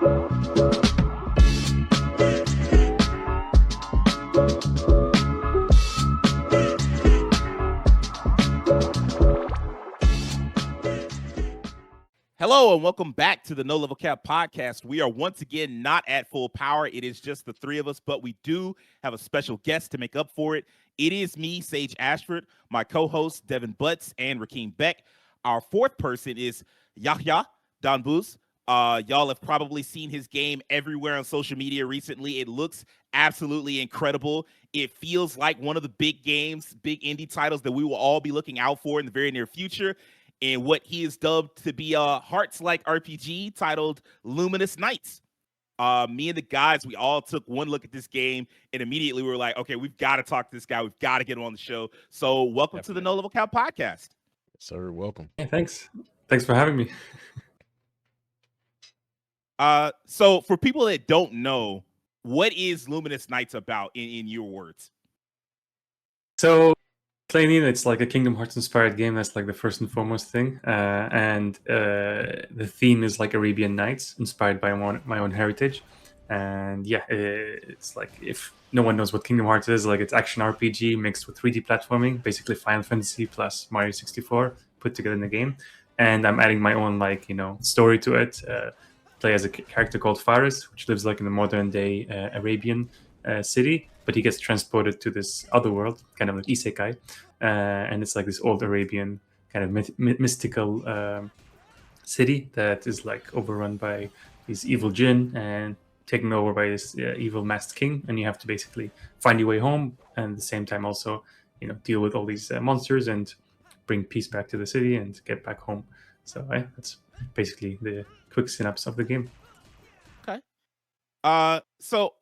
Hello and welcome back to the No Level Cap podcast. We are once again not at full power. It is just the three of us, but we do have a special guest to make up for it. It is me, Sage Ashford, my co-host Devin Butts, and Rajhkeem Beck. Our fourth person is Yahya Danboos. Y'all have probably seen his game everywhere on social media recently. It looks absolutely incredible. It feels like one of the big games, big indie titles that we will all be looking out for in the very near future. And what he is dubbed to be a Hearts-like RPG titled Luminous Nights. Me and the guys, we all took one look at this game and immediately we were like, okay, we've got to talk to this guy. We've got to get him on the show. So welcome to the No Level Cap podcast. Sir, welcome. Hey, thanks. Thanks for having me. So for people that don't know, what is Luminous Nights about in your words? So plainly, it's like a Kingdom Hearts inspired game. That's like the first and foremost thing. And the theme is like Arabian Nights, inspired by my own heritage. And yeah, it's like, if no one knows what Kingdom Hearts is, like it's action RPG mixed with 3D platforming, basically Final Fantasy plus Mario 64 put together in the game. And I'm adding my own story to it. Play as a character called Faris, which lives like in the modern day Arabian city, but he gets transported to this other world, kind of like isekai, and it's like this old Arabian kind of mystical city that is like overrun by these evil jinn and taken over by this evil masked king, and you have to basically find your way home and at the same time also deal with all these monsters and bring peace back to the city and get back home. So that's basically the quick synopsis of the game. Okay. So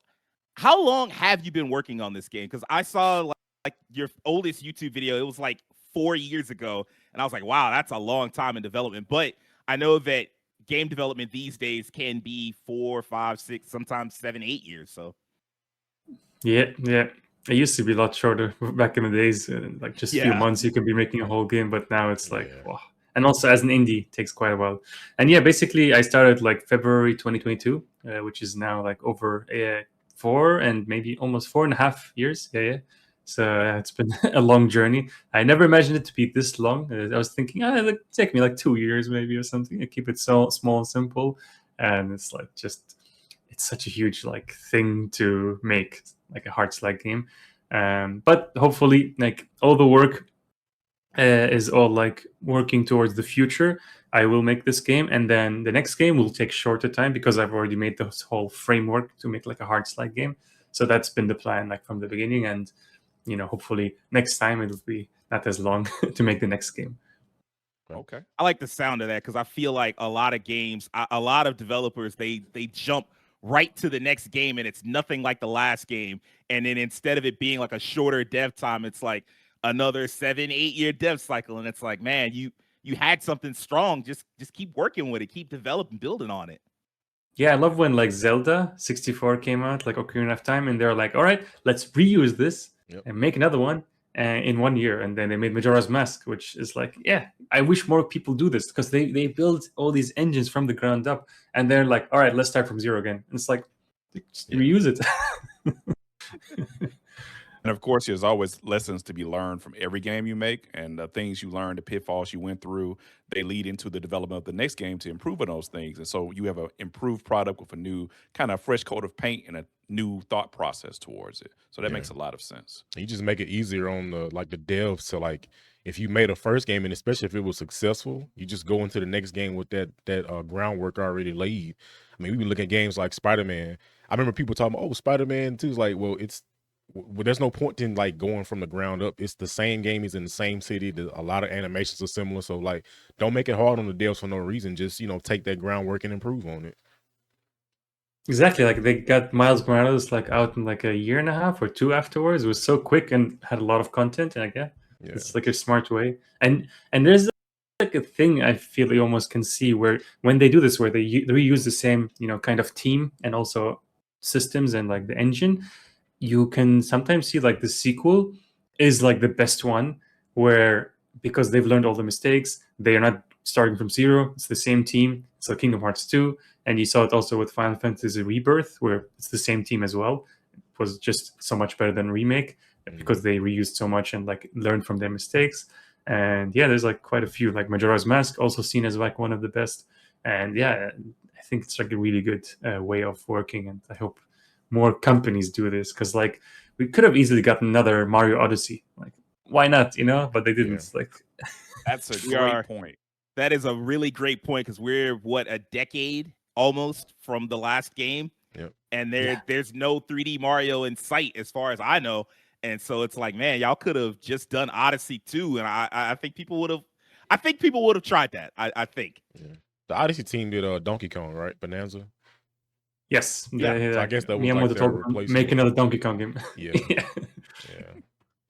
how long have you been working on this game? Because I saw like your oldest YouTube video. It was like 4 years ago. And I was like, wow, that's a long time in development. But I know that game development these days can be 4, 5, 6, sometimes 7, 8 years. So yeah. It used to be a lot shorter back in the days. Like just a few months, you could be making a whole game. But now it's like, wow. And also as an indie, it takes quite a while. And yeah, basically I started like February 2022, which is now like over 4 and maybe almost 4.5 years. Yeah. So it's been a long journey. I never imagined it to be this long. I was thinking, it'll take me like 2 years maybe or something. I keep it so small and simple. And it's like it's such a huge like thing to make, like a Hearts-like game. But hopefully like all the work is all like working towards the future. I will make this game, and then the next game will take shorter time because I've already made this whole framework to make like a Hearts-like game. So that's been the plan like from the beginning, and hopefully next time it'll be not as long to make the next game. Okay, I like the sound of that because I feel like a lot of games, a lot of developers, they jump right to the next game and it's nothing like the last game, and then instead of it being like a shorter dev time, it's like another 7-8 year dev cycle, and it's like, man, you had something strong, just keep working with it, keep developing, building on it. Yeah, I love when like Zelda 64 came out, like Ocarina of Time, and they're like, all right, let's reuse this and make another one in 1 year. And then they made Majora's Mask, which is like, yeah, I wish more people do this because they build all these engines from the ground up, and they're like, all right, let's start from zero again. And it's like, just reuse it. And of course, there's always lessons to be learned from every game you make, and the things you learned, the pitfalls you went through, they lead into the development of the next game to improve on those things. And so you have an improved product with a new kind of fresh coat of paint and a new thought process towards it. So that makes a lot of sense. You just make it easier on the devs to like, if you made a first game, and especially if it was successful, you just go into the next game with that groundwork already laid. I mean, we been looking at games like Spider-Man. I remember people talking about, Spider-Man 2 is like, well, there's no point in like going from the ground up. It's the same game. He's in the same city. A lot of animations are similar. So like, don't make it hard on the devs for no reason. Just, take that groundwork and improve on it. Exactly. Like they got Miles Morales like out in like 1.5 years or 2 afterwards. It was so quick and had a lot of content. And it's like a smart way. And there's like a thing I feel you almost can see where when they do this, where they reuse the same, kind of team and also systems and like the engine, you can sometimes see like the sequel is like the best one, where because they've learned all the mistakes, they are not starting from zero. It's the same team. So Kingdom Hearts 2, And you saw it also with Final Fantasy Rebirth, where it's the same team as well. It was just so much better than Remake because they reused so much and like learned from their mistakes. And yeah, there's like quite a few, like Majora's Mask, also seen as like one of the best. And yeah, I think it's like a really good way of working, and I hope more companies do this, because like we could have easily gotten another Mario Odyssey. Like, why not, you know? But they didn't. Like, That's a We great are- point. That is a really great point, because we're a decade almost from the last game, and there's no 3D Mario in sight as far as I know. And so it's like, man, y'all could have just done Odyssey 2, and I think people would have. I think people would have tried that. I think. The Odyssey team did Donkey Kong, right? Bonanza. yes, Yeah. So I guess that was Miyamoto like their told them, replacement. make another Donkey Kong game. Yeah.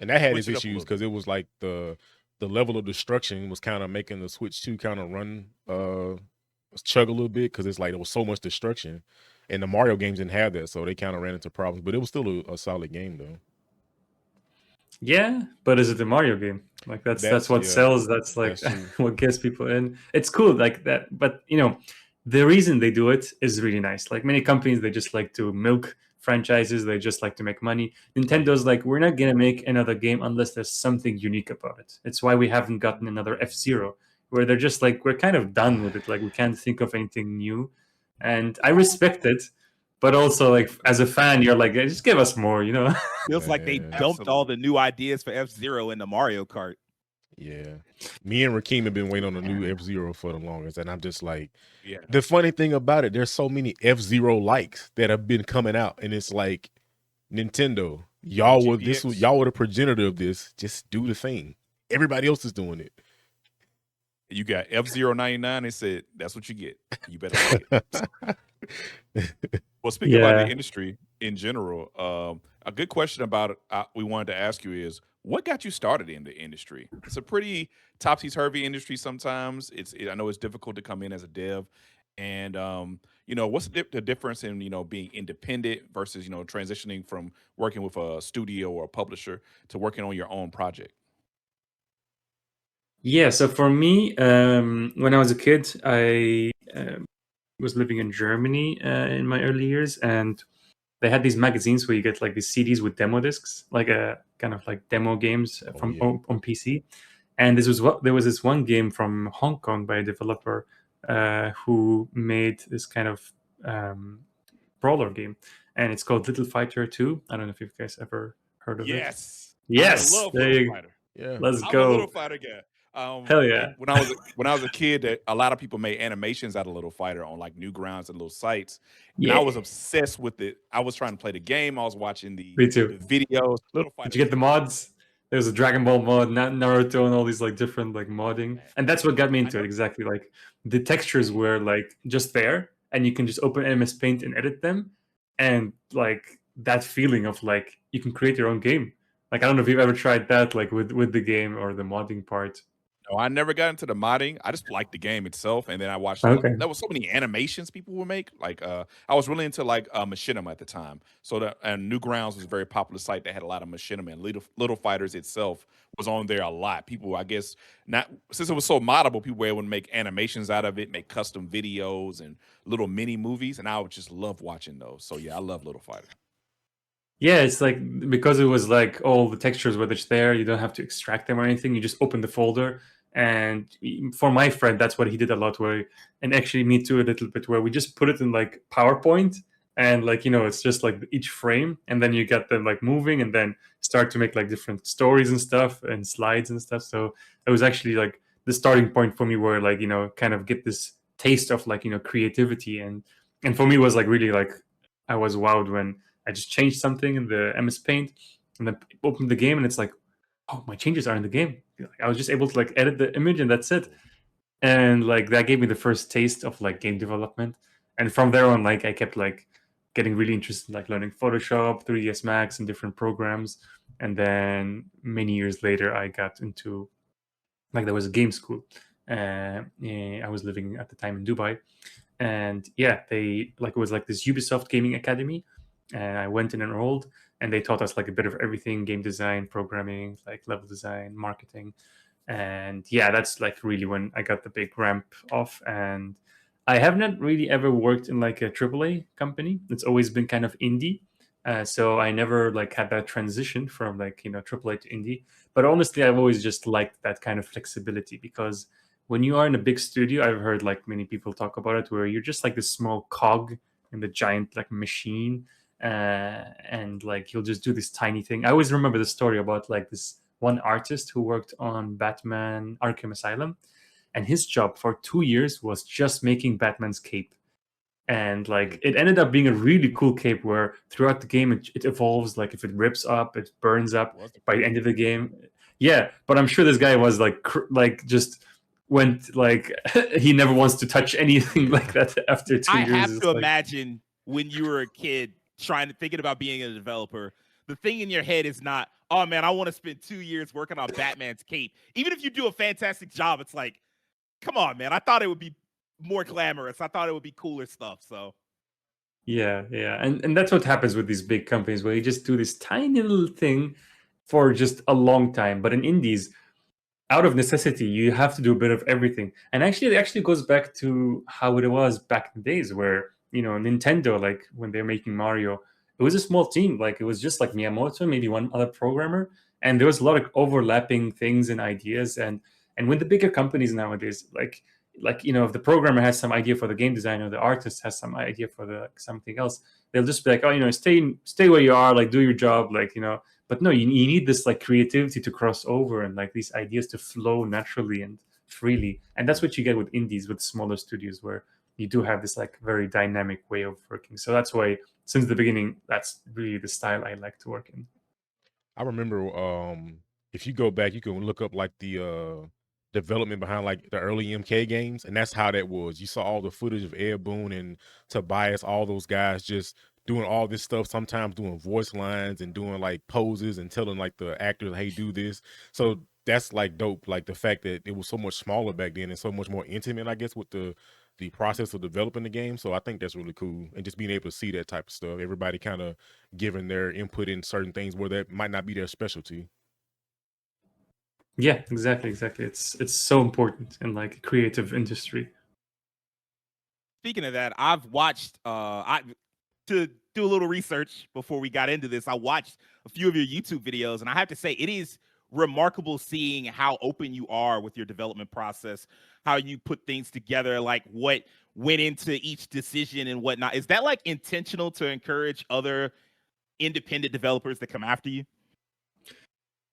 And that had its Switch it up a issues little because it was like the level of destruction was kind of making the Switch 2 kind of run chug a little bit, because it's like there was so much destruction, and the Mario games didn't have that, so they kind of ran into problems. But it was still a solid game though. Yeah, but is it a Mario game? Like that's what sells. That's like what gets people in. It's cool like that, but you know, the reason they do it is really nice. Like many companies, they just like to milk franchises. They just like to make money. Nintendo's like, we're not gonna make another game unless there's something unique about it. It's why we haven't gotten another F-Zero, where they're just like, we're kind of done with it. Like we can't think of anything new, and I respect it. But also, like as a fan, you're like, just give us more, you know. Feels like they dumped all the new ideas for F-Zero into Mario Kart. Yeah, me and Rajhkeem have been waiting on a new F-Zero for the longest, and I'm just like, the funny thing about it, there's so many F-Zero likes that have been coming out, and it's like, Nintendo, y'all were the progenitor of this. Just do the thing. Everybody else is doing it. You got F-099. They said that's what you get. You better like it. Well, speaking about the industry in general, a good question about it we wanted to ask you is, what got you started in the industry? It's a pretty topsy-turvy industry sometimes. I know it's difficult to come in as a dev. And, you know, what's the difference in, you know, being independent versus, you know, transitioning from working with a studio or a publisher to working on your own project? Yeah, so for me, when I was a kid, I was living in Germany in my early years, and they had these magazines where you get like these CDs with demo discs, like a kind of like demo games on PC. And there was this one game from Hong Kong by a developer who made this kind of brawler game, and it's called Little Fighter 2. I don't know if you guys ever heard of it. Yes, I love Little Fighter. Yeah, let's I'm go. a Little Fighter guy. Hell yeah! When I was a kid, a lot of people made animations out of Little Fighter on like Newgrounds and little sites, and I was obsessed with it. I was trying to play the game. I was watching the videos. Little Fighter. Did you get the mods? There's a Dragon Ball mod, Naruto, and all these like different like modding, and that's what got me into it. Exactly, like the textures were like just there, and you can just open MS Paint and edit them, and like that feeling of like you can create your own game. Like I don't know if you've ever tried that, like with the game or the modding part. No, I never got into the modding. I just liked the game itself, and then I watched. There was so many animations people would make. Like, I was really into like machinima at the time. So and Newgrounds was a very popular site that had a lot of machinima. And Little Fighters itself was on there a lot. People, I guess, not since it was so moddable, people were able to make animations out of it, make custom videos and little mini movies, and I would just love watching those. So yeah, I love Little Fighter. Yeah, it's like because it was like all the textures were just there. You don't have to extract them or anything. You just open the folder. And for my friend, that's what he did a lot. And actually me too a little bit, where we just put it in like PowerPoint, and like, you know, it's just like each frame, and then you get them like moving, and then start to make like different stories and stuff and slides and stuff. So it was actually like the starting point for me, where like, you know, kind of get this taste of like, you know, creativity. And for me it was like really like I was wowed when I just changed something in the MS Paint and then opened the game, and it's like, oh, my changes are in the game. I was just able to like edit the image, and that's it. And like that gave me the first taste of like game development. And from there on, like I kept like getting really interested in like learning Photoshop, 3ds Max, and different programs. And then many years later, I got into like there was a game school. I was living at the time in Dubai, and yeah, it was like this Ubisoft gaming academy, and I went and enrolled, and they taught us like a bit of everything: game design, programming, like level design, marketing. And yeah, that's like really when I got the big ramp off, and I have not really ever worked in like a AAA company. It's always been kind of indie. So I never like had that transition from like, AAA to indie. But honestly, I've always just liked that kind of flexibility, because when you are in a big studio, I've heard like many people talk about it, where you're just like this small cog in the giant like machine, and like you'll just do this tiny thing. I always remember the story about like this one artist who worked on Batman Arkham Asylum, and his job for 2 years was just making Batman's cape. And like it ended up being a really cool cape, where throughout the game it evolves. Like if it rips up, it burns up Was by the end of the game. Yeah, but I'm sure this guy was like like just went like he never wants to touch anything like that after 2 years. I have It's to like, imagine when you were a kid thinking about being a developer, the thing in your head is not, oh man, I want to spend 2 years working on Batman's cape. Even if you do a fantastic job, it's like, come on, man. I thought it would be more glamorous. I thought it would be cooler stuff. So yeah, and that's what happens with these big companies, where you just do this tiny little thing for just a long time. But in indies, out of necessity, you have to do a bit of everything. And actually, it actually goes back to how it was back in the days, where Nintendo, like when they're making Mario, it was a small team. Like it was just like Miyamoto, maybe one other programmer, and there was a lot of overlapping things and ideas. And with the bigger companies nowadays, like if the programmer has some idea for the game design, or the artist has some idea for the something else, they'll just be like, oh, stay where you are, like do your job, like But no, you need this like creativity to cross over, and like these ideas to flow naturally and freely. And that's what you get with indies, with smaller studios, where you do have this like very dynamic way of working. So that's why since the beginning, that's really the style I like to work in. I remember if you go back, you can look up like the development behind like the early MK games, and that's how that was. You saw all the footage of Ed Boon and Tobias, all those guys just doing all this stuff, sometimes doing voice lines and doing like poses and telling like the actors, hey, do this. So that's like dope. Like the fact that it was so much smaller back then and so much more intimate, I guess, with the process of developing the game. So I think that's really cool. And just being able to see that type of stuff, everybody kind of giving their input in certain things where that might not be their specialty. Yeah, exactly. It's so important in like creative industry. speaking of that, I've watched to do a little research before we got into this. I watched a few of your YouTube videos, and I have to say it is remarkable seeing how open you are with your development process, how you put things together, like what went into each decision and whatnot. Is that like intentional to encourage other independent developers that come after you?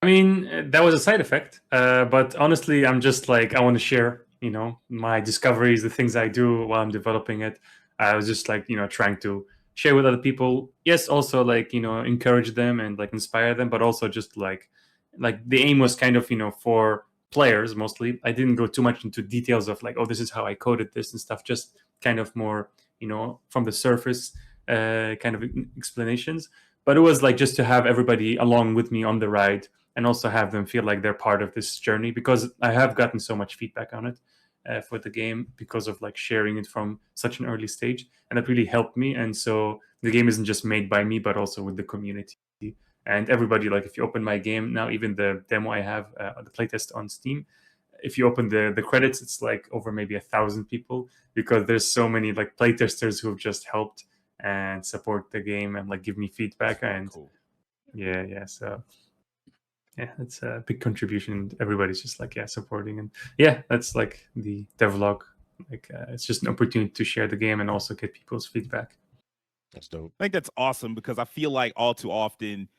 I mean, that was a side effect. But honestly, I'm just like, I want to share, my discoveries, the things I do while I'm developing it. I was just like, trying to share with other people. Yes, also like, encourage them and like inspire them, but also just like the aim was kind of, for players mostly. I didn't go too much into details of like, oh, this is how I coded this and stuff. Just kind of more, from the surface kind of explanations. But it was like just to have everybody along with me on the ride, and also have them feel like they're part of this journey, because I have gotten so much feedback on it for the game, because of like sharing it from such an early stage, and that really helped me. And so the game isn't just made by me, but also with the community and everybody. Like if you open my game now, even the demo I have, the playtest on Steam, if you open the credits, it's like over maybe 1,000 people, because there's so many like playtesters who have just helped and support the game and like give me feedback. And Cool. yeah, so yeah, it's a big contribution. Everybody's just like, yeah, supporting. And yeah, that's like the devlog. Like it's just an opportunity to share the game and also get people's feedback. That's dope. I think that's awesome, because I feel like all too often,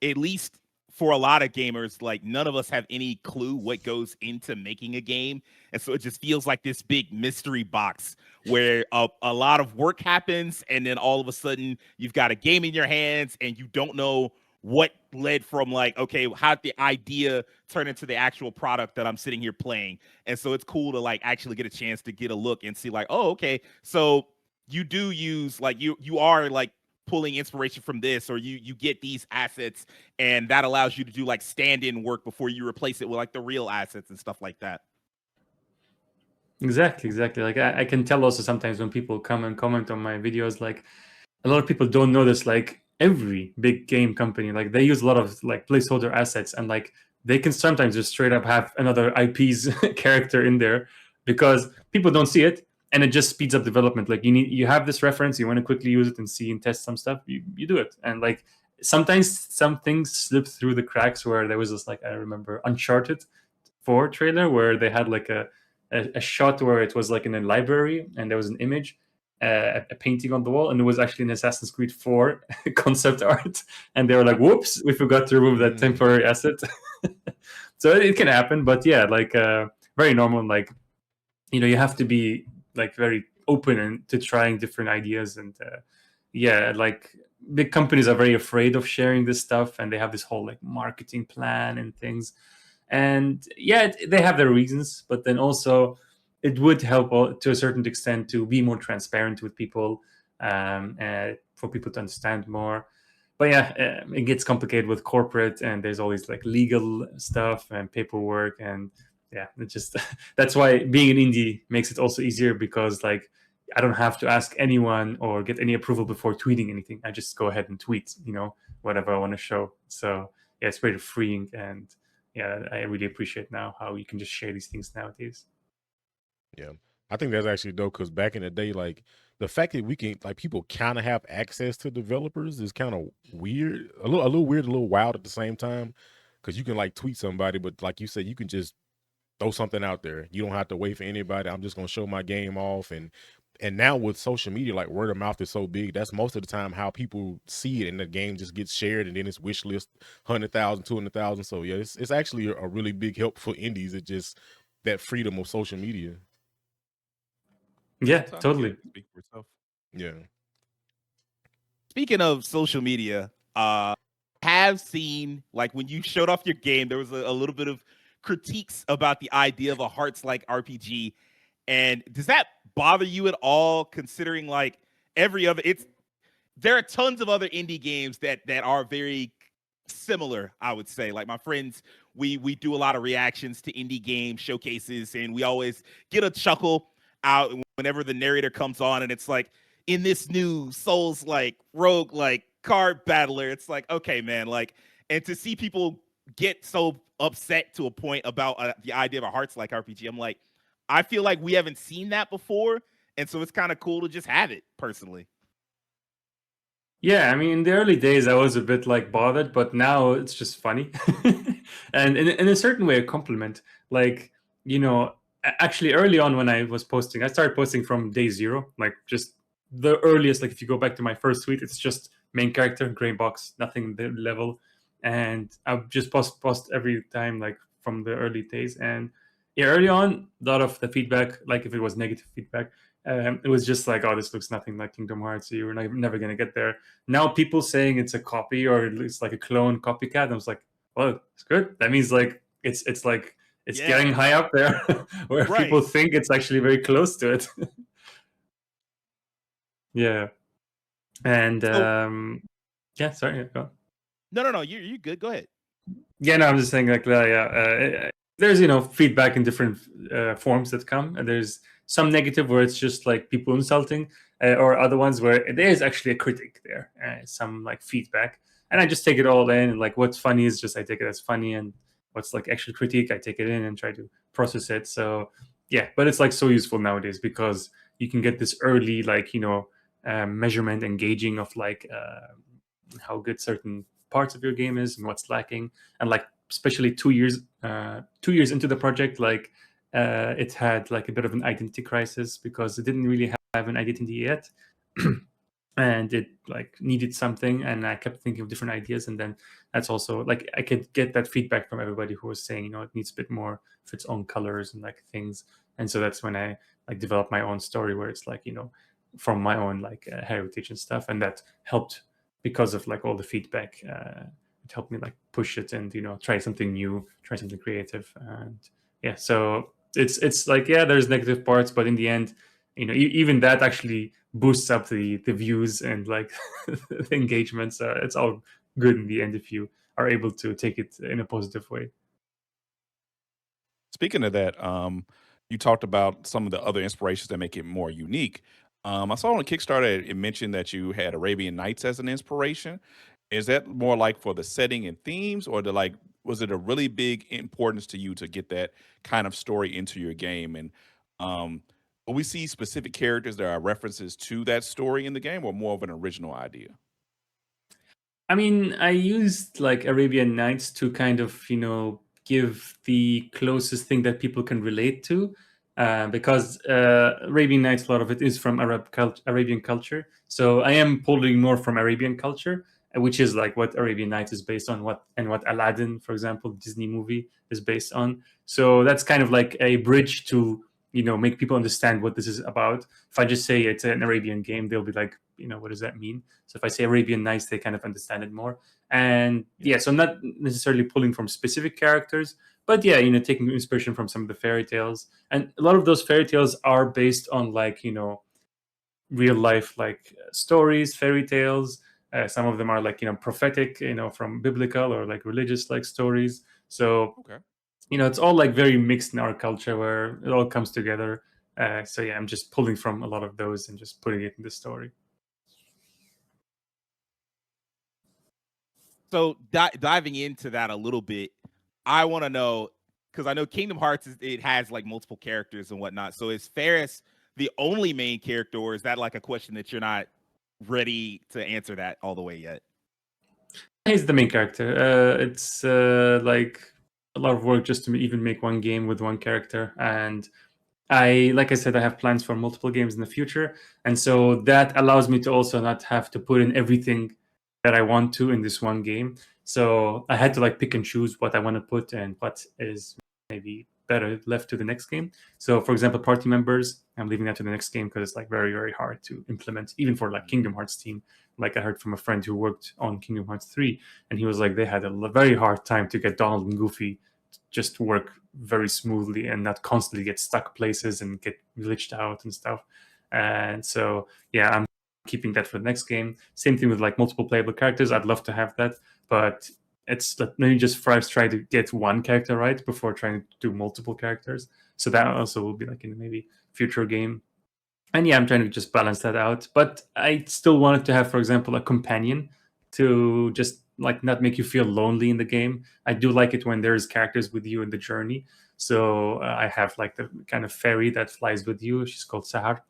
at least for a lot of gamers, like none of us have any clue what goes into making a game. And so it just feels like this big mystery box where a lot of work happens, and then all of a sudden you've got a game in your hands and you don't know what led from like, okay, how'd the idea turn into the actual product that I'm sitting here playing. And so it's cool to like actually get a chance to get a look and see like, oh, okay, so you do use like you are like pulling inspiration from this, or you get these assets, and that allows you to do like stand-in work before you replace it with like the real assets and stuff like that. Exactly. Like I can tell also sometimes when people come and comment on my videos, like a lot of people don't know this. Like every big game company, like they use a lot of like placeholder assets, and like they can sometimes just straight up have another IP's character in there, because people don't see it. and it just speeds up development. Like you have this reference, you want to quickly use it and see and test some stuff, you do it. And like sometimes some things slip through the cracks, where there was this, like, I remember Uncharted 4 trailer where they had like a shot where it was like in a library and there was an image, a painting on the wall, and it was actually an Assassin's Creed 4 concept art, and they were like, whoops, we forgot to remove that temporary asset. So it can happen, but yeah, like very normal. Like, you have to be like very open and to trying different ideas. And yeah, like big companies are very afraid of sharing this stuff, and they have this whole like marketing plan and things. And yeah, they have their reasons, but then also it would help to a certain extent to be more transparent with people, for people to understand more. But yeah, it gets complicated with corporate, and there's always like legal stuff and paperwork, and yeah, it just that's why being an indie makes it also easier, because like I don't have to ask anyone or get any approval before tweeting anything. I just go ahead and tweet, whatever I want to show. So yeah, it's very freeing, and yeah, I really appreciate now how you can just share these things nowadays. Yeah, I think that's actually dope, because back in the day, like the fact that we can, like, people kind of have access to developers is kind of weird, a little weird, a little wild at the same time, because you can like tweet somebody, but like you said, you can just throw something out there. You don't have to wait for anybody. I'm just gonna show my game off, and now with social media, like word of mouth is so big. That's most of the time how people see it, and the game just gets shared, and then it's wish list 100,000, 200,000. So yeah, it's actually a really big help for indies. It just that freedom of social media. Yeah, totally. Speak for yourself. Yeah. Speaking of social media, have seen, like, when you showed off your game, there was a little bit of critiques about the idea of a hearts-like RPG. And does that bother you at all, considering like there are tons of other indie games that are very similar, I would say. Like my friends, we do a lot of reactions to indie game showcases, and we always get a chuckle out whenever the narrator comes on, and it's like, in this new Souls like rogue like card battler, it's like, okay, man, like, and to see people get so upset to a point about the idea of a hearts like RPG, I'm like, I feel like we haven't seen that before, and so it's kind of cool to just have it personally. Yeah, I mean, in the early days, I was a bit like bothered, but now it's just funny, and in a certain way, a compliment. Like, actually, early on when I was posting, I started posting from day zero, like just the earliest. Like, if you go back to my first tweet, it's just main character, gray box, nothing the level, and I just post every time, like from the early days. And yeah, early on, a lot of the feedback, like if it was negative feedback, it was just like, oh, this looks nothing like Kingdom Hearts, so you're never going to get there. Now people saying it's a copy or it looks like a clone copycat, I was like, well, it's good. That means like it's like it's getting high up there where people think it's actually very close to it. Yeah. And yeah, sorry, go on. No, you're good. Go ahead. Yeah, no, I'm just saying, like, there's feedback in different forms that come, and there's some negative where it's just like people insulting, or other ones where there is actually a critic there, some like feedback, and I just take it all in. And like, what's funny is just I take it as funny, and what's like actual critique, I take it in and try to process it. So yeah, but it's like so useful nowadays, because you can get this early, like, measurement and gauging of like how good certain parts of your game is and what's lacking. And like, especially 2 years into the project, like it had like a bit of an identity crisis, because it didn't really have an identity yet. And it like needed something, and I kept thinking of different ideas. And then that's also like, I could get that feedback from everybody who was saying, it needs a bit more of its own colors and like things. And so that's when I like developed my own story, where it's like, from my own like heritage and stuff. And that helped, because of like all the feedback, it helped me like push it and try something new, try something creative. And yeah, so it's like, yeah, there's negative parts, but in the end, even that actually boosts up the views and like the engagement. So it's all good in the end if you are able to take it in a positive way. Speaking of that, you talked about some of the other inspirations that make it more unique. I saw on Kickstarter it mentioned that you had Arabian Nights as an inspiration. Is that more like for the setting and themes, or was it a really big importance to you to get that kind of story into your game? And um, Will we see specific characters that are references to that story in the game, or more of an original idea? I mean, I used like Arabian Nights to kind of, give the closest thing that people can relate to, because Arabian Nights, a lot of it is from Arabian culture. So I am pulling more from Arabian culture, which is like what Arabian Nights is based on, what Aladdin, for example, Disney movie is based on. So that's kind of like a bridge to, make people understand what this is about. If I just say it's an Arabian game, they'll be like, what does that mean? So if I say Arabian Nights, they kind of understand it more. And yeah, so I'm not necessarily pulling from specific characters, but yeah, taking inspiration from some of the fairy tales. And a lot of those fairy tales are based on like, real life like stories, fairy tales. Some of them are like, prophetic, from biblical or like religious like stories. So, Okay. it's all like very mixed in our culture where it all comes together. So yeah, I'm just pulling from a lot of those and just putting it in the story. So diving into that a little bit, I want to know, because I know Kingdom Hearts it has like multiple characters and whatnot. So is Ferris the only main character, or is that like a question that you're not ready to answer that all the way yet? He's the main character. It's like a lot of work just to even make one game with one character. And like I said, I have plans for multiple games in the future. And so that allows me to also not have to put in everything that I want to in this one game. So I had to like pick and choose what I want to put and what is maybe better left to the next game. So for example, party members, I'm leaving that to the next game because it's like very, very hard to implement, even for like Kingdom Hearts team. Like I heard from a friend who worked on Kingdom Hearts 3, and he was like, they had a very hard time to get Donald and Goofy just to work very smoothly and not constantly get stuck places and get glitched out and stuff. And so, yeah, I'm keeping that for the next game. Same thing with like multiple playable characters. I'd love to have that, but it's let me just first try to get one character right before trying to do multiple characters. So that also will be like in maybe future game. And yeah, I'm trying to just balance that out. But I still wanted to have, for example, a companion to just like not make you feel lonely in the game. I do like it when there's characters with you in the journey. So I have like the kind of fairy that flies with you. She's called Sahar.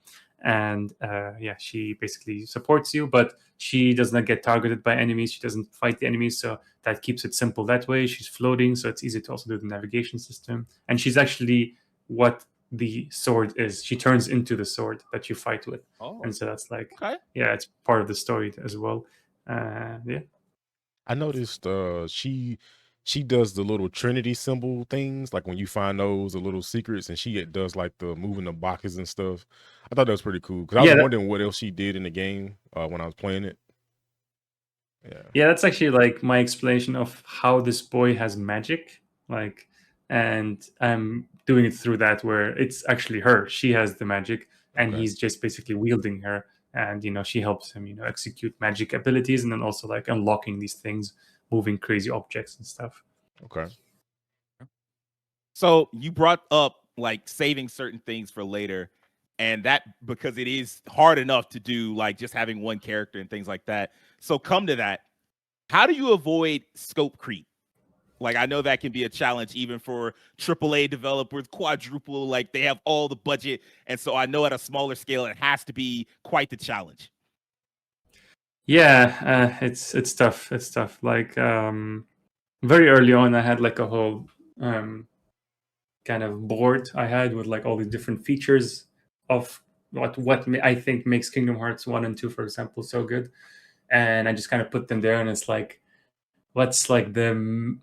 And yeah, she basically supports you, but she does not get targeted by enemies. She doesn't fight the enemies. So that keeps it simple that way. She's floating. So it's easy to also do the navigation system. And she's actually what the sword is. She turns into the sword that you fight with. Oh, And so that's like, okay. yeah, it's part of the story as well. Yeah. I noticed she does the little Trinity symbol things, like when you find those the little secrets, and she does like the moving the boxes and stuff. I thought that was pretty cool because I was Yeah, wondering what else she did in the game when I was playing it. Yeah. yeah, that's actually like my explanation of how this boy has magic. Like, and I'm doing it through that where it's actually her. She has the magic, and Okay. he's just basically wielding her. And she helps him, execute magic abilities, and then also like unlocking these things, moving crazy objects and stuff. Okay. So you brought up like saving certain things for later, and that because it is hard enough to do like just having one character and things like that. So come to that. How do you avoid scope creep? Like I know that can be a challenge even for AAA developers, quadruple, like they have all the budget. And so I know at a smaller scale, it has to be quite the challenge. Yeah, it's tough. It's tough. Like very early on, I had like a whole kind of board I had with like all the different features of what I think makes Kingdom Hearts 1 and 2, for example, so good. And I just kind of put them there, and it's like, what's like the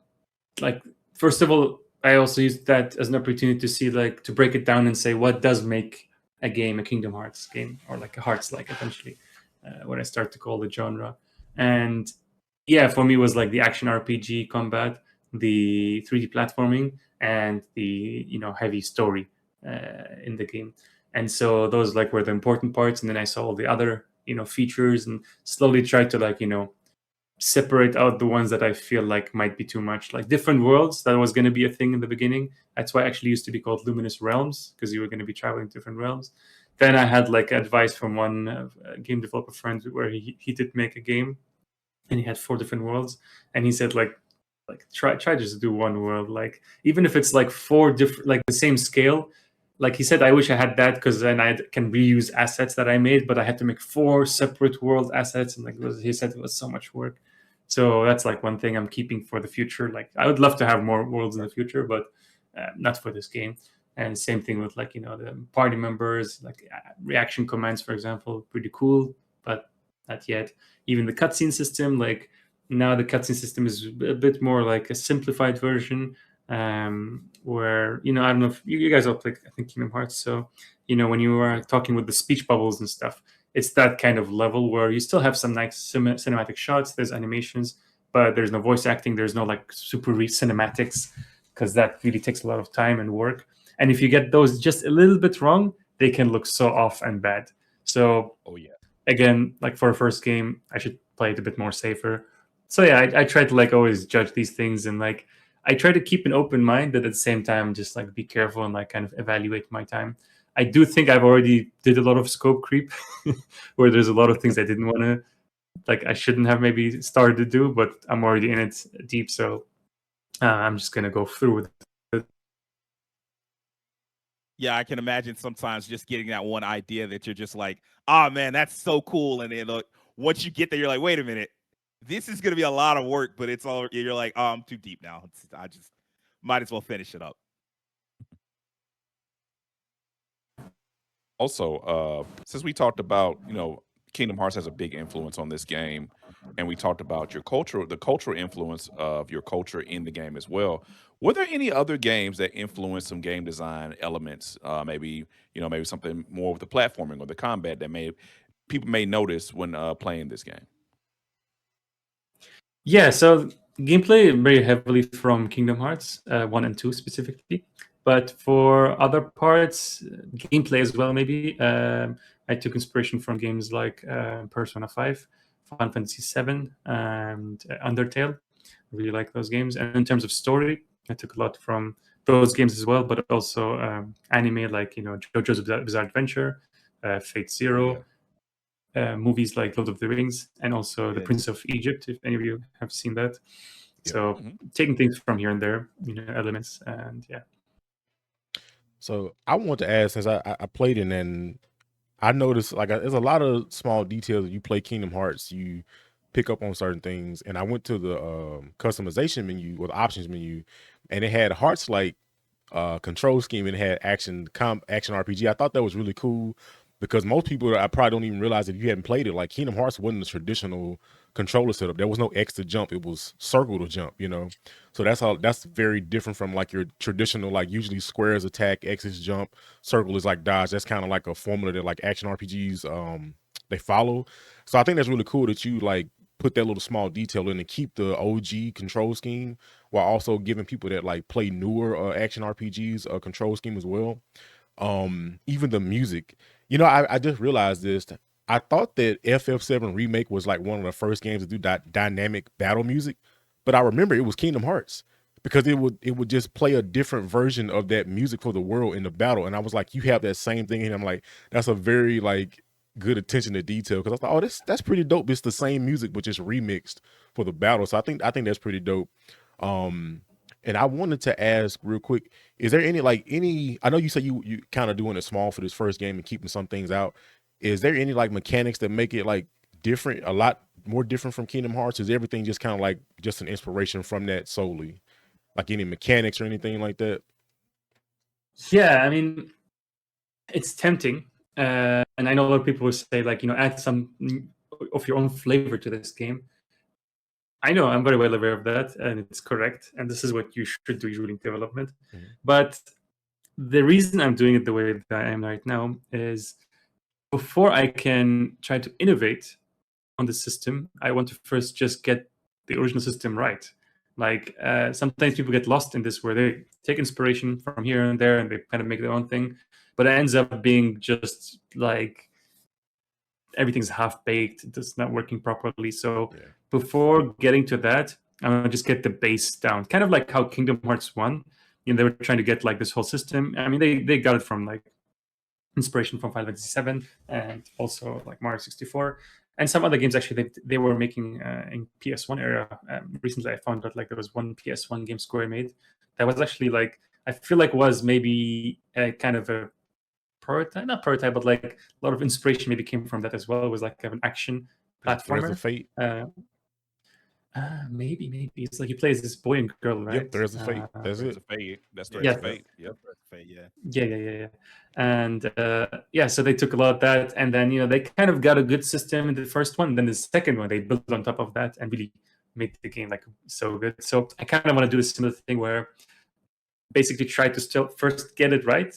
like first of all, I also used that as an opportunity to see like to break it down and say what does make a game a Kingdom Hearts game, or like a Hearts like eventually what I start to call the genre. And yeah, for me it was like the action RPG combat, the 3D platforming, and the heavy story in the game. And so those like were the important parts, and then I saw all the other features and slowly tried to like separate out the ones that I feel like might be too much. Like different worlds, that was going to be a thing in the beginning. That's why it actually used to be called Luminous Realms, because you were going to be traveling to different realms. Then I had like advice from one game developer friend where he did make a game, and he had 4 different worlds, and he said like try just to do one world, like even if it's like 4 different, like the same scale, like he said, I wish I had that because then I can reuse assets that I made, but I had to make 4 separate world assets, and like he said, it was so much work. So that's like one thing I'm keeping for the future. Like I would love to have more worlds in the future, but not for this game. And same thing with like the party members, like reaction commands, for example, pretty cool, but not yet. Even the cutscene system, like now the cutscene system is a bit more like a simplified version. Where I don't know if you guys all play, I think, Kingdom Hearts. So when you are talking with the speech bubbles and stuff, it's that kind of level where you still have some nice cinematic shots. There's animations, but there's no voice acting. There's no like super cinematics because that really takes a lot of time and work. And if you get those just a little bit wrong, they can look so off and bad. So again, like for a first game, I should play it a bit more safer. So yeah, I try to like always judge these things, and like I try to keep an open mind, but at the same time, just like be careful and like kind of evaluate my time. I do think I've already did a lot of scope creep, where there's a lot of things I didn't want to, like I shouldn't have maybe started to do, but I'm already in it deep, so I'm just gonna go through with it. Yeah, I can imagine sometimes just getting that one idea that you're just like, oh man, that's so cool, and then once you get there, you're like, wait a minute, this is going to be a lot of work, but it's all, you're like, oh, I'm too deep now. I just might as well finish it up. Also, since we talked about, Kingdom Hearts has a big influence on this game, and we talked about the cultural influence of your culture in the game as well. Were there any other games that influenced some game design elements? Maybe something more with the platforming or the combat that people may notice when playing this game. Yeah, so gameplay very heavily from Kingdom Hearts 1 and 2 specifically, but for other parts, gameplay as well maybe. I took inspiration from games like Persona 5, Final Fantasy 7, and Undertale. I really like those games. And in terms of story, I took a lot from those games as well, but also anime like JoJo's Bizarre Adventure, Fate Zero. Movies like Lord of the Rings, and also The Prince of Egypt, if any of you have seen that. Yeah. So taking things from here and there, elements, and yeah. So I want to ask, since I played it, and I noticed like there's a lot of small details. You play Kingdom Hearts, you pick up on certain things, and I went to the customization menu or the options menu, and it had Hearts like control scheme, and it had action RPG. I thought that was really cool, because most people, I probably don't even realize if you hadn't played it, like Kingdom Hearts wasn't a traditional controller setup. There was no X to jump, it was circle to jump, so that's very different from like your traditional, like usually squares attack, X is jump, circle is like dodge. That's kind of like a formula that like action RPGs they follow. So I think that's really cool that you like put that little small detail in to keep the OG control scheme while also giving people that like play newer action RPGs a control scheme as well. Even the music, I just realized this. I thought that FF7 Remake was like one of the first games to do dynamic battle music, but I remember it was Kingdom Hearts, because it would just play a different version of that music for the world in the battle. And I was like, you have that same thing, and I'm like, that's a very like good attention to detail, because I thought, oh, that's pretty dope. It's the same music but just remixed for the battle. So I think that's pretty dope. And I wanted to ask real quick, is there any, I know you said you kind of doing it small for this first game and keeping some things out. Is there any like mechanics that make it like different, a lot more different from Kingdom Hearts? Is everything just kind of like just an inspiration from that solely? Like any mechanics or anything like that? Yeah, I mean, it's tempting. And I know a lot of people will say like, add some of your own flavor to this game. I know, I'm very well aware of that, and it's correct. And this is what you should do usually in development. But the reason I'm doing it the way that I am right now is, before I can try to innovate on the system, I want to first just get the original system right. Like sometimes people get lost in this, where they take inspiration from here and there and they kind of make their own thing, but it ends up being just like everything's half-baked, it's not working properly. So before getting to that, I'm gonna just get the base down, kind of like how Kingdom Hearts 1, they were trying to get like this whole system. I mean, they got it from like inspiration from Final Fantasy 7 and also like Mario 64 and some other games. Actually, they were making in PS1 era. Recently I found out like there was one PS1 game Square made that was actually like, I feel like was maybe a kind of a not prototype, but like a lot of inspiration maybe came from that as well. It was like an action Threads platformer. of Fate. Maybe it's like you play as this boy and girl, right? Yep, Threads of Fate. That's Threads it. of Fate. That's Yeah, Threads yeah. of Fate. Yep. Yeah. Yeah. And so they took a lot of that, and then they kind of got a good system in the first one. Then the second one they built on top of that and really made the game like so good. So I kind of want to do a similar thing where basically try to still first get it right,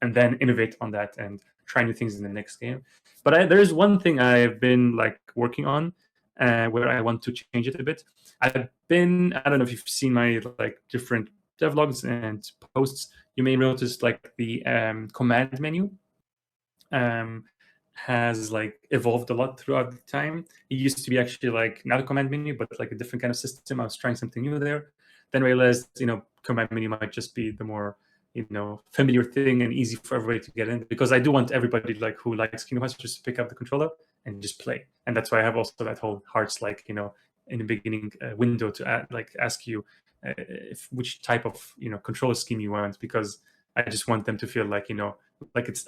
and then innovate on that and try new things in the next game. But there is one thing I've been like working on where I want to change it a bit. I don't know if you've seen my like different devlogs and posts. You may notice like the command menu has like evolved a lot throughout the time. It used to be actually like not a command menu, but like a different kind of system. I was trying something new there. Then realized, command menu might just be the more familiar thing and easy for everybody to get in, because I do want everybody like who likes Kingdom Hearts just to pick up the controller and just play. And that's why I have also that whole Hearts like in the beginning window to ask you which type of controller scheme you want, because I just want them to feel like like it's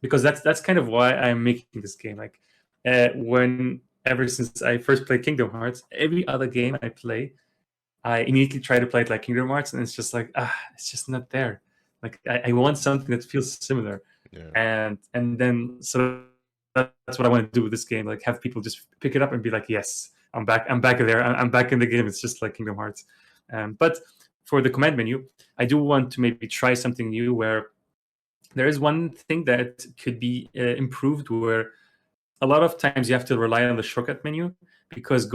because that's kind of why I'm making this game. Like ever since I first played Kingdom Hearts, every other game I play, I immediately try to play it like Kingdom Hearts, and it's just like it's just not there. Like I want something that feels similar, and then so that's what I want to do with this game. Like have people just pick it up and be like, yes, I'm back there. I'm back in the game. It's just like Kingdom Hearts. But for the command menu, I do want to maybe try something new where there is one thing that could be improved, where a lot of times you have to rely on the shortcut menu, because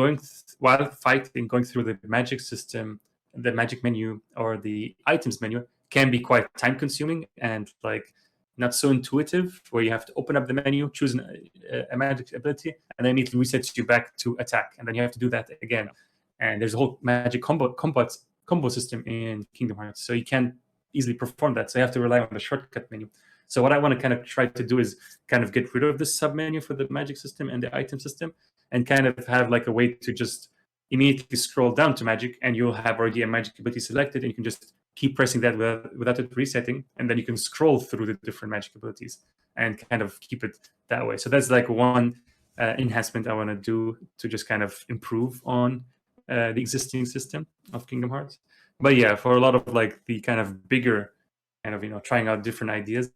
while fighting, going through the magic system, the magic menu or the items menu can be quite time consuming and like not so intuitive, where you have to open up the menu, choose a magic ability, and then it resets you back to attack, and then you have to do that again. And there's a whole magic combo system in Kingdom Hearts, so you can't easily perform that. So you have to rely on the shortcut menu. So what I want to kind of try to do is kind of get rid of the sub-menu for the magic system and the item system, and kind of have like a way to just immediately scroll down to magic, and you'll have already a magic ability selected, and you can just keep pressing that without it resetting, and then you can scroll through the different magic abilities and kind of keep it that way. So that's like one enhancement I want to do to just kind of improve on the existing system of Kingdom Hearts. But yeah, for a lot of like the kind of bigger kind of trying out different ideas,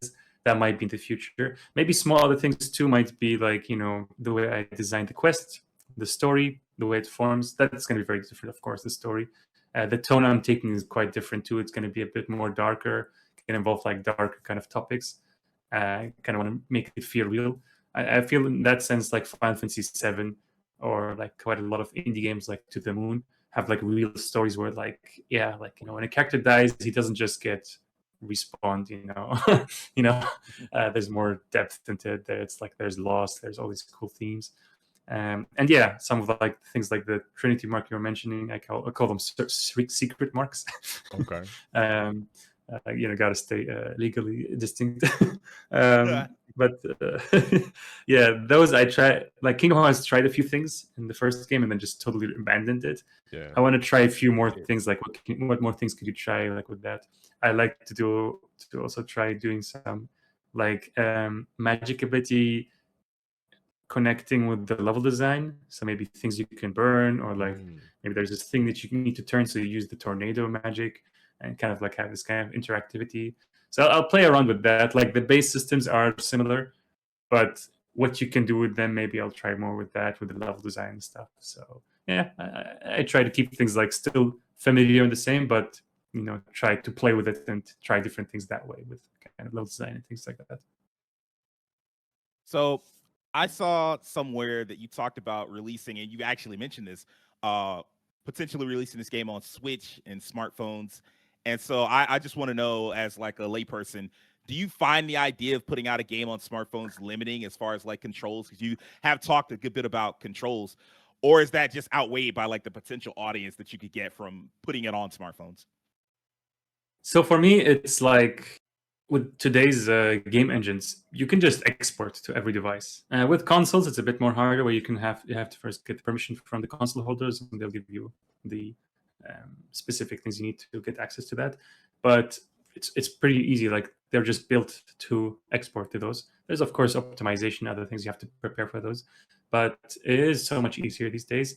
that might be in the future. Maybe small other things too might be like the way I designed the quest, the story, the way it forms. That's going to be very different, of course. The story, the tone I'm taking is quite different too. It's going to be a bit more darker. It can involve like darker kind of topics. I kind of want to make it feel real. I feel in that sense like Final Fantasy VII or like quite a lot of indie games like To the Moon have like real stories where like when a character dies, he doesn't just get respawned. There's more depth into it. There's loss. There's all these cool themes. And yeah, some of like things like the Trinity mark you were mentioning, I call them secret marks. Okay. Gotta stay legally distinct. But yeah, those I try. Like Kingdom Hearts tried a few things in the first game and then just totally abandoned it. Yeah. I want to try a few more things. Like what more things could you try like with that? I like to also try doing some like magic ability connecting with the level design. So maybe things you can burn, or like maybe there's this thing that you need to turn, so you use the tornado magic and kind of like have this kind of interactivity. So I'll play around with that. Like the base systems are similar, but what you can do with them, maybe I'll try more with that, with the level design and stuff. So yeah, I try to keep things like still familiar and the same, but try to play with it and try different things that way with kind of level design and things like that. So I saw somewhere that you talked about releasing, and you actually mentioned this, potentially releasing this game on Switch and smartphones. And so I just want to know, as like a layperson, do you find the idea of putting out a game on smartphones limiting as far as like controls? Because you have talked a good bit about controls, or is that just outweighed by like the potential audience that you could get from putting it on smartphones? So for me, it's like with today's game engines, you can just export to every device. With consoles, it's a bit more harder, where you have to first get the permission from the console holders, and they'll give you the specific things you need to get access to that. but it's pretty easy. Like they're just built to export to those. There's of course optimization, other things you have to prepare for those, but it is so much easier these days.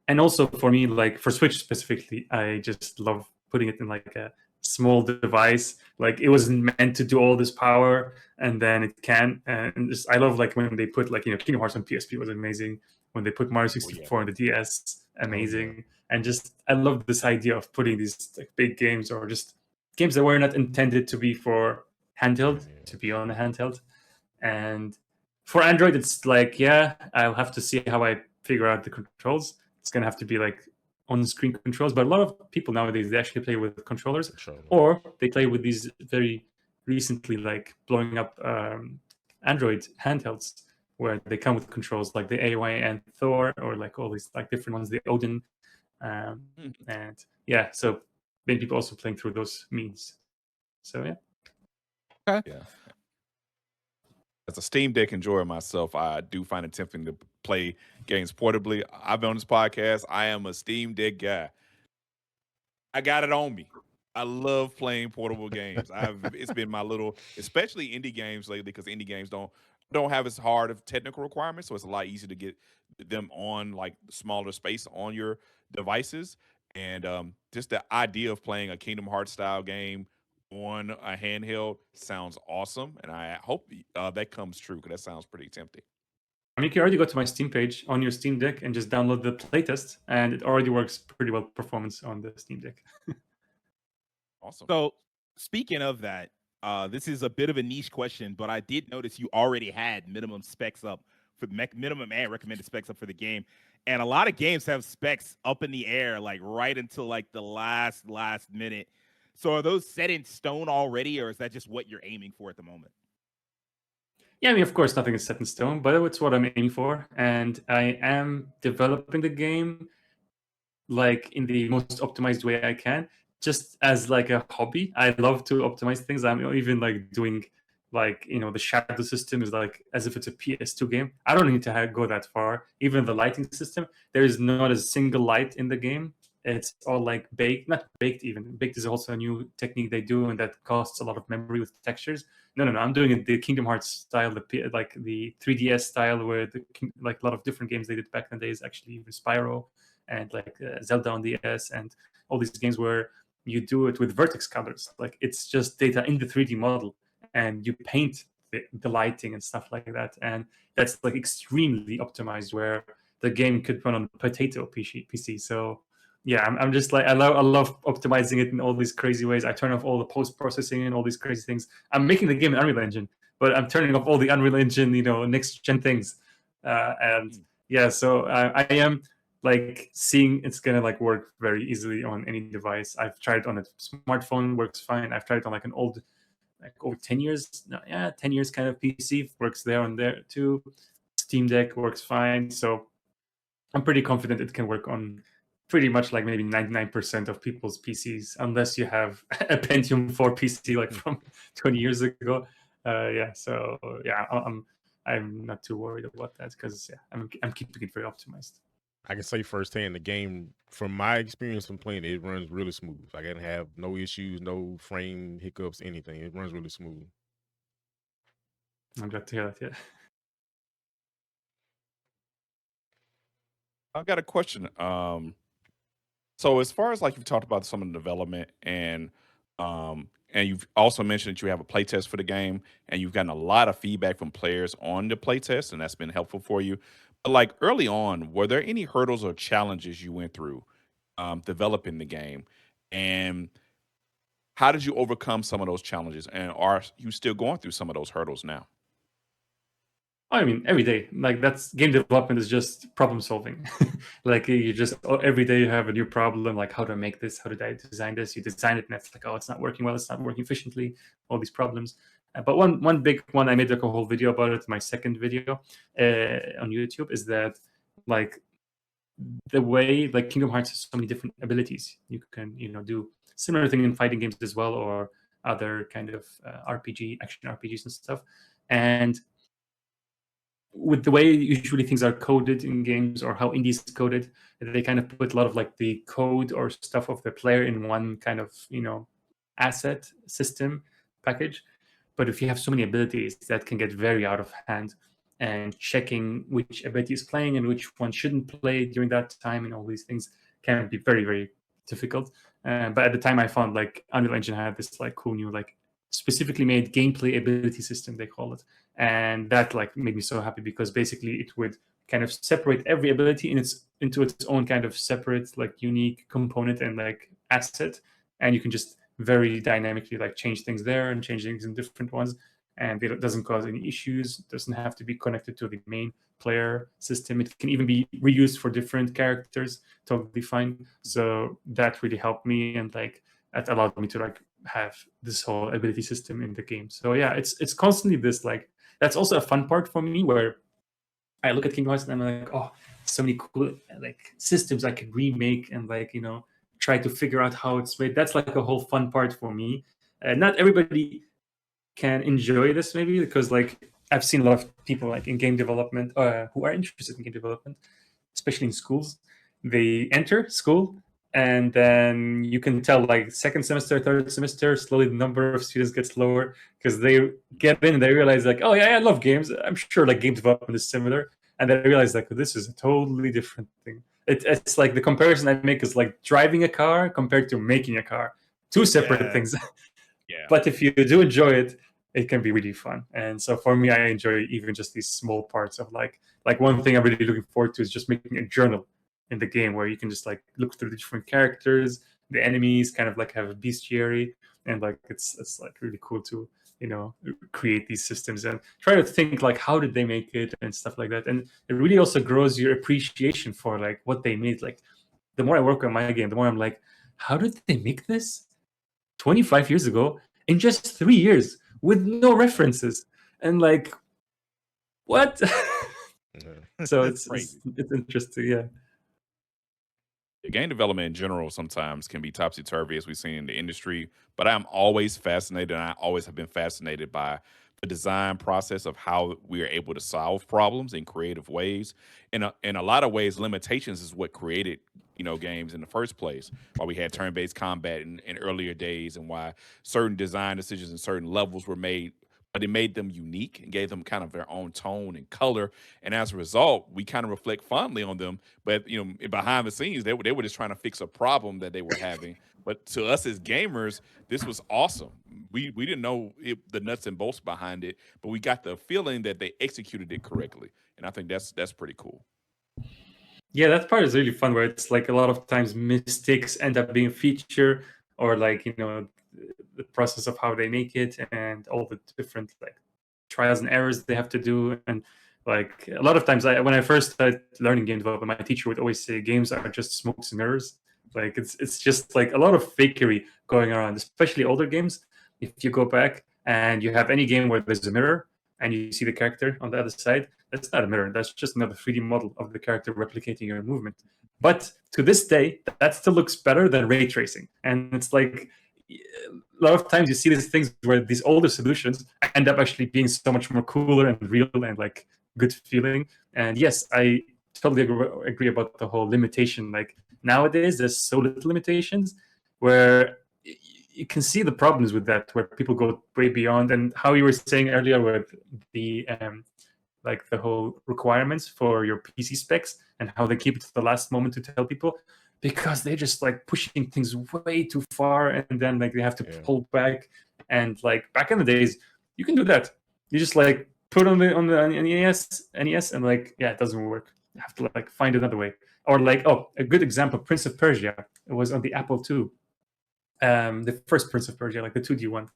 And also for me, like for Switch specifically, I just love putting it in like a small device. Like it wasn't meant to do all this power, and then it can. And just, I love like when they put like Kingdom Hearts on PSP was amazing. When they put Mario 64 on the DS, amazing. And just I love this idea of putting these like big games or just games that were not intended to be for handheld to be on a handheld. And for Android, it's like, yeah, I'll have to see how I figure out the controls. It's gonna have to be like on-screen controls, but a lot of people nowadays they actually play with controllers, or they play with these very recently like blowing up Android handhelds where they come with controls like the AY and Thor, or like all these like different ones, the Odin, and yeah, so many people also playing through those means. So yeah. Okay. Yeah. As a Steam Deck enjoyer myself, I do find it tempting to play games portably. I've been on this podcast. I am a Steam Deck guy. I got it on me. I love playing portable games. It's been my little, especially indie games lately, because indie games don't have as hard of technical requirements, so it's a lot easier to get them on like smaller space on your devices. And just the idea of playing a Kingdom Hearts style game on a handheld sounds awesome, and I hope that comes true, because that sounds pretty tempting. I mean, you can already go to my Steam page on your Steam Deck and just download the playtest, and it already works pretty well performance on the Steam Deck. Awesome. So speaking of that, this is a bit of a niche question, but I did notice you already had minimum specs up for minimum and recommended specs up for the game. And a lot of games have specs up in the air, like right until like the last minute. So are those set in stone already, or is that just what you're aiming for at the moment? Yeah, I mean, of course, nothing is set in stone, but it's what I'm aiming for. And I am developing the game like in the most optimized way I can, just as like a hobby. I love to optimize things. I'm even like doing like the shadow system is like as if it's a PS2 game. I don't need to go that far. Even the lighting system, there is not a single light in the game. It's all like not baked even. Baked is also a new technique they do, and that costs a lot of memory with textures. No. I'm doing it the Kingdom Hearts style, like the 3DS style, where like a lot of different games they did back in the days. Actually, even Spyro and like Zelda on DS and all these games where you do it with vertex colors. Like it's just data in the 3D model, and you paint the lighting and stuff like that. And that's like extremely optimized, where the game could run on potato PC. So yeah, I'm just like I love optimizing it in all these crazy ways. I turn off all the post processing and all these crazy things. I'm making the game in Unreal Engine, but I'm turning off all the Unreal Engine, next gen things. And yeah, so I am like seeing it's gonna like work very easily on any device. I've tried on a smartphone, works fine. I've tried on like an old, like over 10 years, 10 years kind of PC, works there and there too. Steam Deck works fine. So I'm pretty confident it can work on pretty much like maybe 99% of people's PCs, unless you have a Pentium 4 PC like from 20 years ago. So yeah, I'm not too worried about that, because I'm keeping it very optimized. I can say firsthand, the game, from my experience from playing it, runs really smooth. I didn't have no issues, no frame hiccups, anything. It runs really smooth. I'm glad to hear that. Yeah. I've got a question. So as far as like you've talked about some of the development, and you've also mentioned that you have a playtest for the game, and you've gotten a lot of feedback from players on the playtest, and that's been helpful for you. But like early on, were there any hurdles or challenges you went through developing the game, and how did you overcome some of those challenges, and are you still going through some of those hurdles now? I mean, every day, like that's game development is just problem solving. Like you just every day you have a new problem. Like, how do I make this? How did I design this? You design it, and it's like, oh, it's not working well. It's not working efficiently. All these problems. But one big one, I made like a whole video about it. My second video on YouTube is that like the way like Kingdom Hearts has so many different abilities. You can do similar thing in fighting games as well, or other kind of action RPGs and stuff. And with the way usually things are coded in games, or how indies coded, they kind of put a lot of like the code or stuff of the player in one kind of asset system package. But if you have so many abilities, that can get very out of hand. And checking which ability is playing and which one shouldn't play during that time and all these things can be very, very difficult. But at the time, I found like Unreal Engine had this like cool new like specifically made gameplay ability system, they call it, and that like made me so happy because basically it would kind of separate every ability into its own kind of separate like unique component and like asset, and you can just very dynamically like change things there and change things in different ones, and it doesn't cause any issues. It doesn't have to be connected to the main player system. It can even be reused for different characters, totally fine. So that really helped me, and like that allowed me to like have this whole ability system in the game. So yeah, it's constantly this like, that's also a fun part for me where I look at Kingdom Hearts and I'm like, oh, so many cool like systems I could remake and like, you know, try to figure out how it's made. That's like a whole fun part for me. Not everybody can enjoy this maybe because like I've seen a lot of people like in game development who are interested in game development, especially in schools. They enter school and then you can tell like second semester, third semester, slowly the number of students gets lower because they get in and they realize like, oh yeah, I love games. I'm sure like game development is similar. And they realize like, this is a totally different thing. It's like the comparison I make is like driving a car compared to making a car. Two separate things. Yeah. But if you do enjoy it, it can be really fun. And so for me, I enjoy even just these small parts of like one thing I'm really looking forward to is just making a journal in the game where you can just like look through the different characters, the enemies, kind of like have a bestiary, and like it's like really cool to, you know, create these systems and try to think like how did they make it and stuff like that. And it really also grows your appreciation for like what they made. Like the more I work on my game, the more I'm like, how did they make this 25 years ago in just 3 years with no references? And like, what? So it's interesting, yeah. Game development in general sometimes can be topsy-turvy, as we've seen in the industry, but I'm always fascinated, and I always have been fascinated by the design process of how we are able to solve problems in creative ways. In a lot of ways, limitations is what created, you know, games in the first place. Why we had turn-based combat in earlier days, and why certain design decisions and certain levels were made, but it made them unique and gave them kind of their own tone and color. And as a result, we kind of reflect fondly on them. But you know, behind the scenes, they were just trying to fix a problem that they were having. But to us as gamers, this was awesome. We didn't know the nuts and bolts behind it, but we got the feeling that they executed it correctly. And I think that's pretty cool. Yeah, that part is really fun where it's like a lot of times mistakes end up being a feature, or like, you know, the process of how they make it and all the different like trials and errors they have to do. And like a lot of times when I first started learning game development, my teacher would always say games are just smokes and mirrors. Like it's just like a lot of fakery going around, especially older games. If you go back and you have any game where there's a mirror and you see the character on the other side, that's not a mirror. That's just another 3D model of the character replicating your movement. But to this day, that still looks better than ray tracing. And it's like a lot of times you see these things where these older solutions end up actually being so much more cooler and real and like good feeling. And yes, I totally agree about the whole limitation. Like nowadays, there's so little limitations where you can see the problems with that, where people go way beyond. And how you were saying earlier with the like the whole requirements for your PC specs and how they keep it to the last moment to tell people, because they're just like pushing things way too far, and then like they have to pull back. And like back in the days, you can do that. You just like put on the NES, and like it doesn't work. You have to like find another way. Or like a good example, Prince of Persia. It was on the Apple II, the first Prince of Persia, like the 2D one.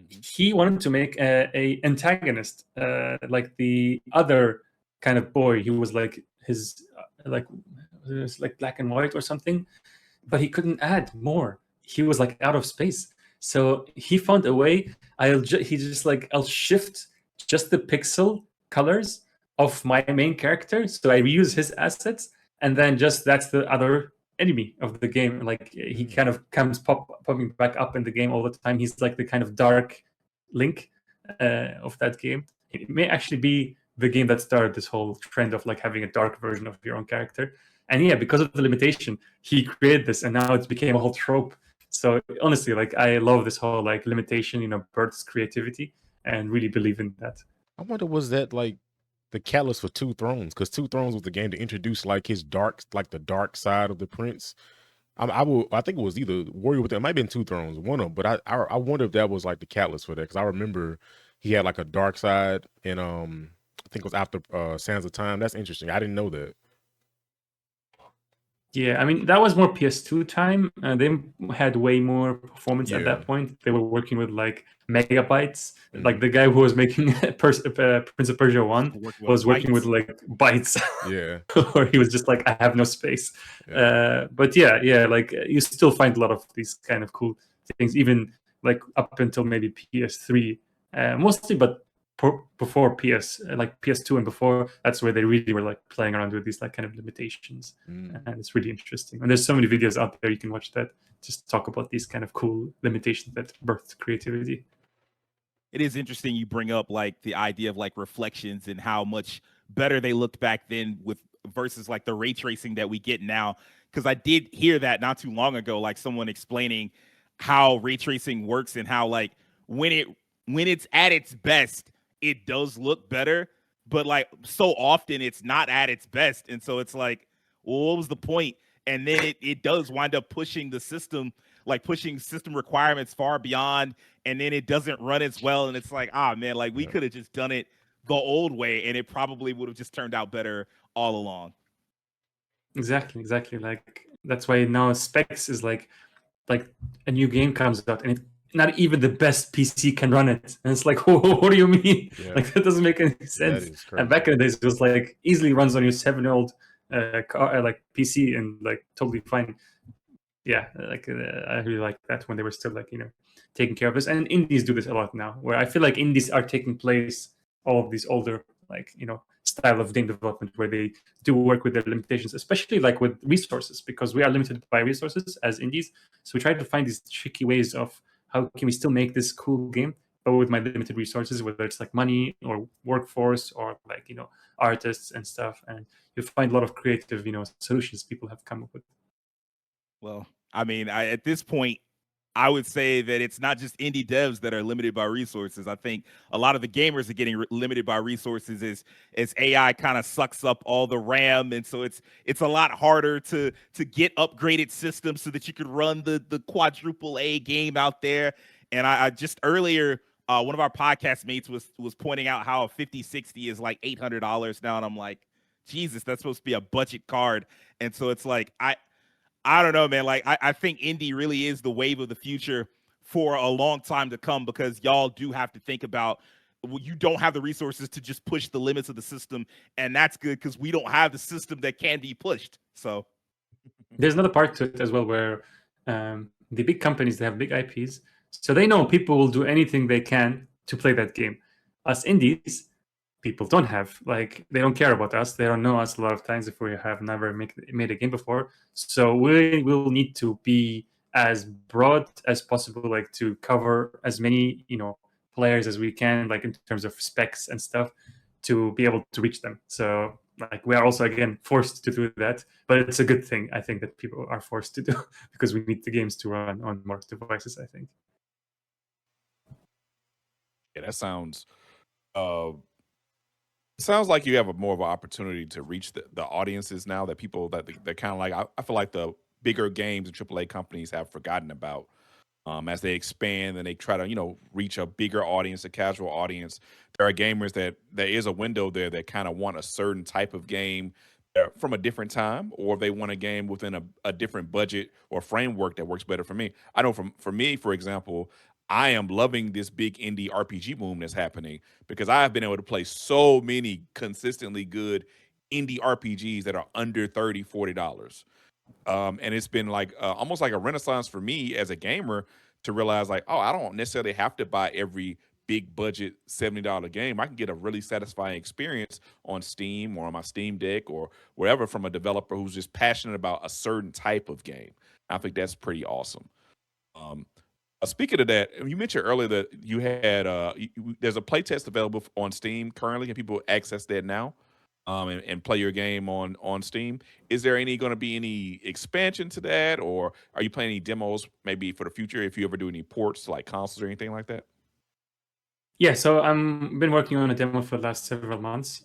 He wanted to make a antagonist, like the other kind of boy. He was like his like it was like black and white or something, but he couldn't add more. He was like out of space. So he found a way. I'll shift just the pixel colors of my main character, so I reuse his assets, and then just that's the other enemy of the game. Like he kind of comes popping back up in the game all the time. He's like the kind of dark Link of that game. It may actually be the game that started this whole trend of like having a dark version of your own character. And yeah, because of the limitation, he created this, and now it became a whole trope. So honestly, like I love this whole like limitation, births creativity, and really believe in that. I wonder, was that like the catalyst for Two Thrones? Because Two Thrones was the game to introduce like the dark side of the prince. I think it was either Warrior Within. It might have been Two Thrones, one of them. But I wonder if that was like the catalyst for that, because I remember he had like a dark side, and I think it was after Sands of Time. That's interesting. I didn't know that. Yeah, I mean that was more PS2 time. They had way more performance at Yeah. that point. They were working with like megabytes. Mhm. Like the guy who was making Prince of Persia 1 Working with was working with bytes. like bytes, Yeah. or he was just like, I have no space. Yeah. But yeah, like you still find a lot of these kind of cool things, even like up until maybe PS3, mostly, but before like PS2 and before, that's where they really were like playing around with these like kind of limitations. Mm. And it's really interesting. And there's so many videos out there you can watch that just talk about these kind of cool limitations that birthed creativity. It is interesting you bring up like the idea of like reflections and how much better they looked back then with versus like the ray tracing that we get now. Because I did hear that not too long ago, like someone explaining how ray tracing works and how like when it's at its best, it does look better, but like so often it's not at its best, and so it's like, well, what was the point? And then it does wind up pushing the system, like pushing system requirements far beyond, and then it doesn't run as well, and it's like, man, like we could have just done it the old way and it probably would have just turned out better all along. Exactly. Like that's why now specs is like a new game comes out and not even the best PC can run it, and it's like, what do you mean? Yeah. Like that doesn't make any sense. That is crazy. And back in the days, it was like easily runs on your 7-year-old like PC and like totally fine. Yeah, like I really like that when they were still like taking care of this. And indies do this a lot now, where I feel like indies are taking place all of these older like style of game development, where they do work with their limitations, especially like with resources, because we are limited by resources as indies. So we try to find these tricky ways of how can we still make this cool game, but with my limited resources, whether it's like money or workforce or like artists and stuff. And you find a lot of creative solutions people have come up with. Well, I mean, at this point, I would say that it's not just indie devs that are limited by resources. I think a lot of the gamers are getting limited by resources as AI kind of sucks up all the RAM, and so it's a lot harder to get upgraded systems so that you could run the quadruple A game out there. And I just earlier, one of our podcast mates was pointing out how a 5060 is like $800 now, and I'm like, Jesus, that's supposed to be a budget card. And so it's like I don't know, man. Like, I think indie really is the wave of the future for a long time to come, because y'all do have to think about, well, you don't have the resources to just push the limits of the system, and that's good because we don't have the system that can be pushed. So there's another part to it as well, where the big companies, they have big IPs, so they know people will do anything they can to play that game. Us indies, people don't have, like, they don't care about us, they don't know us a lot of times if we have never made a game before. So we will need to be as broad as possible, like to cover as many players as we can, like in terms of specs and stuff, to be able to reach them. So like we are also again forced to do that, but it's a good thing, I think, that people are forced to do because we need the games to run on more devices, I think. Yeah, that sounds sounds like you have more of an opportunity to reach the audiences now, that people that they're kind of like, I feel like the bigger games and AAA companies have forgotten about, as they expand and they try to reach a bigger audience, a casual audience. There are gamers that there is a window there that kind of want a certain type of game from a different time, or they want a game within a different budget or framework that works better for me. I know for me, for example, I am loving this big indie RPG boom that's happening, because I have been able to play so many consistently good indie RPGs that are under $30-$40. And it's been like almost like a renaissance for me as a gamer to realize, like, oh, I don't necessarily have to buy every big budget $70 game. I can get a really satisfying experience on Steam or on my Steam Deck or wherever from a developer who's just passionate about a certain type of game. I think that's pretty awesome. Um, Speaking of that, you mentioned earlier that you had there's a playtest available on Steam currently. Can people access that now? and play your game on Steam. Is there going to be any expansion to that, or are you playing any demos maybe for the future if you ever do any ports to like consoles or anything like that? Yeah, so I've been working on a demo for the last several months.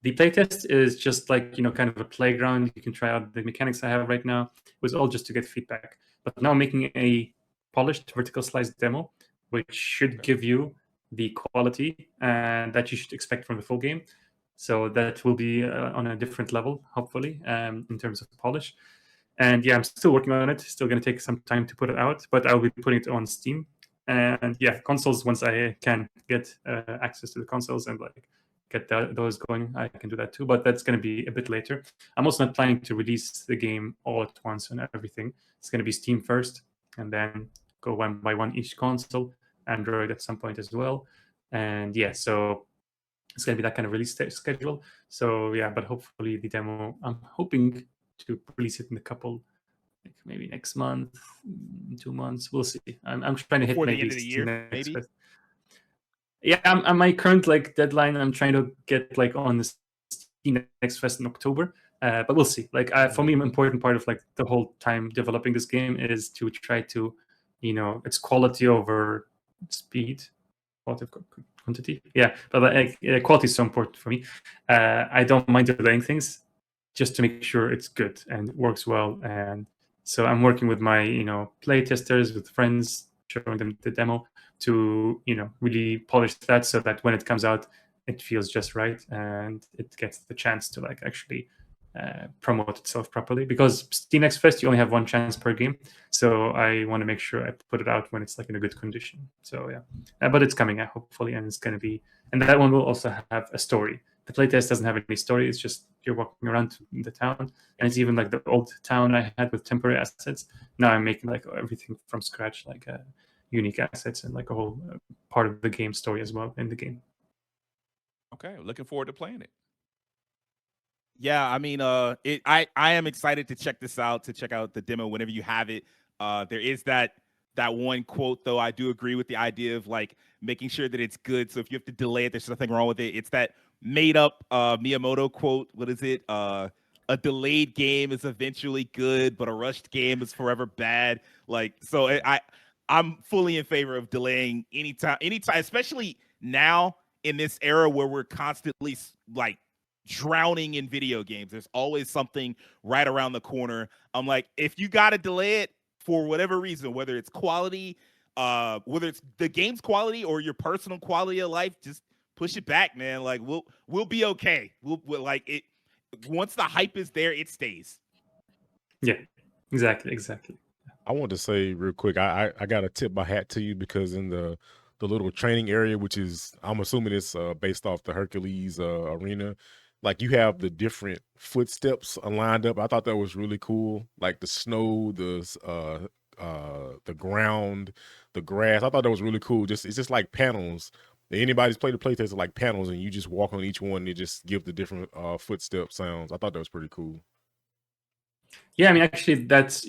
The playtest is just like, kind of a playground. You can try out the mechanics I have right now. It was all just to get feedback. But now I'm making a polished vertical slice demo, which should give you the quality that you should expect from the full game. So that will be on a different level, hopefully, in terms of polish. And yeah, I'm still working on it. Still going to take some time to put it out, but I'll be putting it on Steam. And yeah, consoles, once I can get access to the consoles and like get those going, I can do that too. But that's going to be a bit later. I'm also not planning to release the game all at once and everything. It's going to be Steam first, and then go one by one each console, Android at some point as well. And yeah, so it's going to be that kind of release schedule. So yeah, but hopefully the demo, I'm hoping to release it in a couple, like maybe next month, 2 months. We'll see. I'm trying to hit Before the maybe end of the year, Next maybe? Fest. Yeah, I'm my current like deadline. I'm trying to get like on the Next Fest in October. But we'll see. Like for me, an important part of like the whole time developing this game is to try to, it's quality over speed, quality of quantity. Yeah, but quality is so important for me. I don't mind delaying things just to make sure it's good and works well. And so I'm working with my, play testers, with friends, showing them the demo to, really polish that so that when it comes out, it feels just right and it gets the chance to like actually promote itself properly. Because Steam Next Fest, you only have one chance per game, so I want to make sure I put it out when it's like in a good condition. So yeah, but it's coming out hopefully, and it's going to be, and that one will also have a story. The playtest doesn't have any story. It's just you're walking around the town, and it's even like the old town I had with temporary assets. Now I'm making like everything from scratch, like unique assets and like a whole part of the game story as well in the game. Okay, looking forward to playing it. Yeah, I mean, I am excited to check this out, to check out the demo whenever you have it. There is that one quote, though. I do agree with the idea of like making sure that it's good. So if you have to delay it, there's nothing wrong with it. It's that made up Miyamoto quote. What is it? A delayed game is eventually good, but a rushed game is forever bad. Like, so I'm fully in favor of delaying anytime, especially now in this era where we're constantly like drowning in video games. There's always something right around the corner. I'm like, if you got to delay it for whatever reason, whether it's quality, whether it's the game's quality or your personal quality of life, just push it back, man. Like we'll be okay. We'll like it. Once the hype is there, it stays. Yeah, exactly. I want to say real quick, I got to tip my hat to you because in the little training area, which is I'm assuming it's based off the Hercules arena, like you have the different footsteps lined up. I thought that was really cool. Like the snow, the ground, the grass. I thought that was really cool. It's just like panels. Anybody's played the playtest like panels, and you just walk on each one and just give the different footstep sounds. I thought that was pretty cool. Yeah, I mean, actually, that's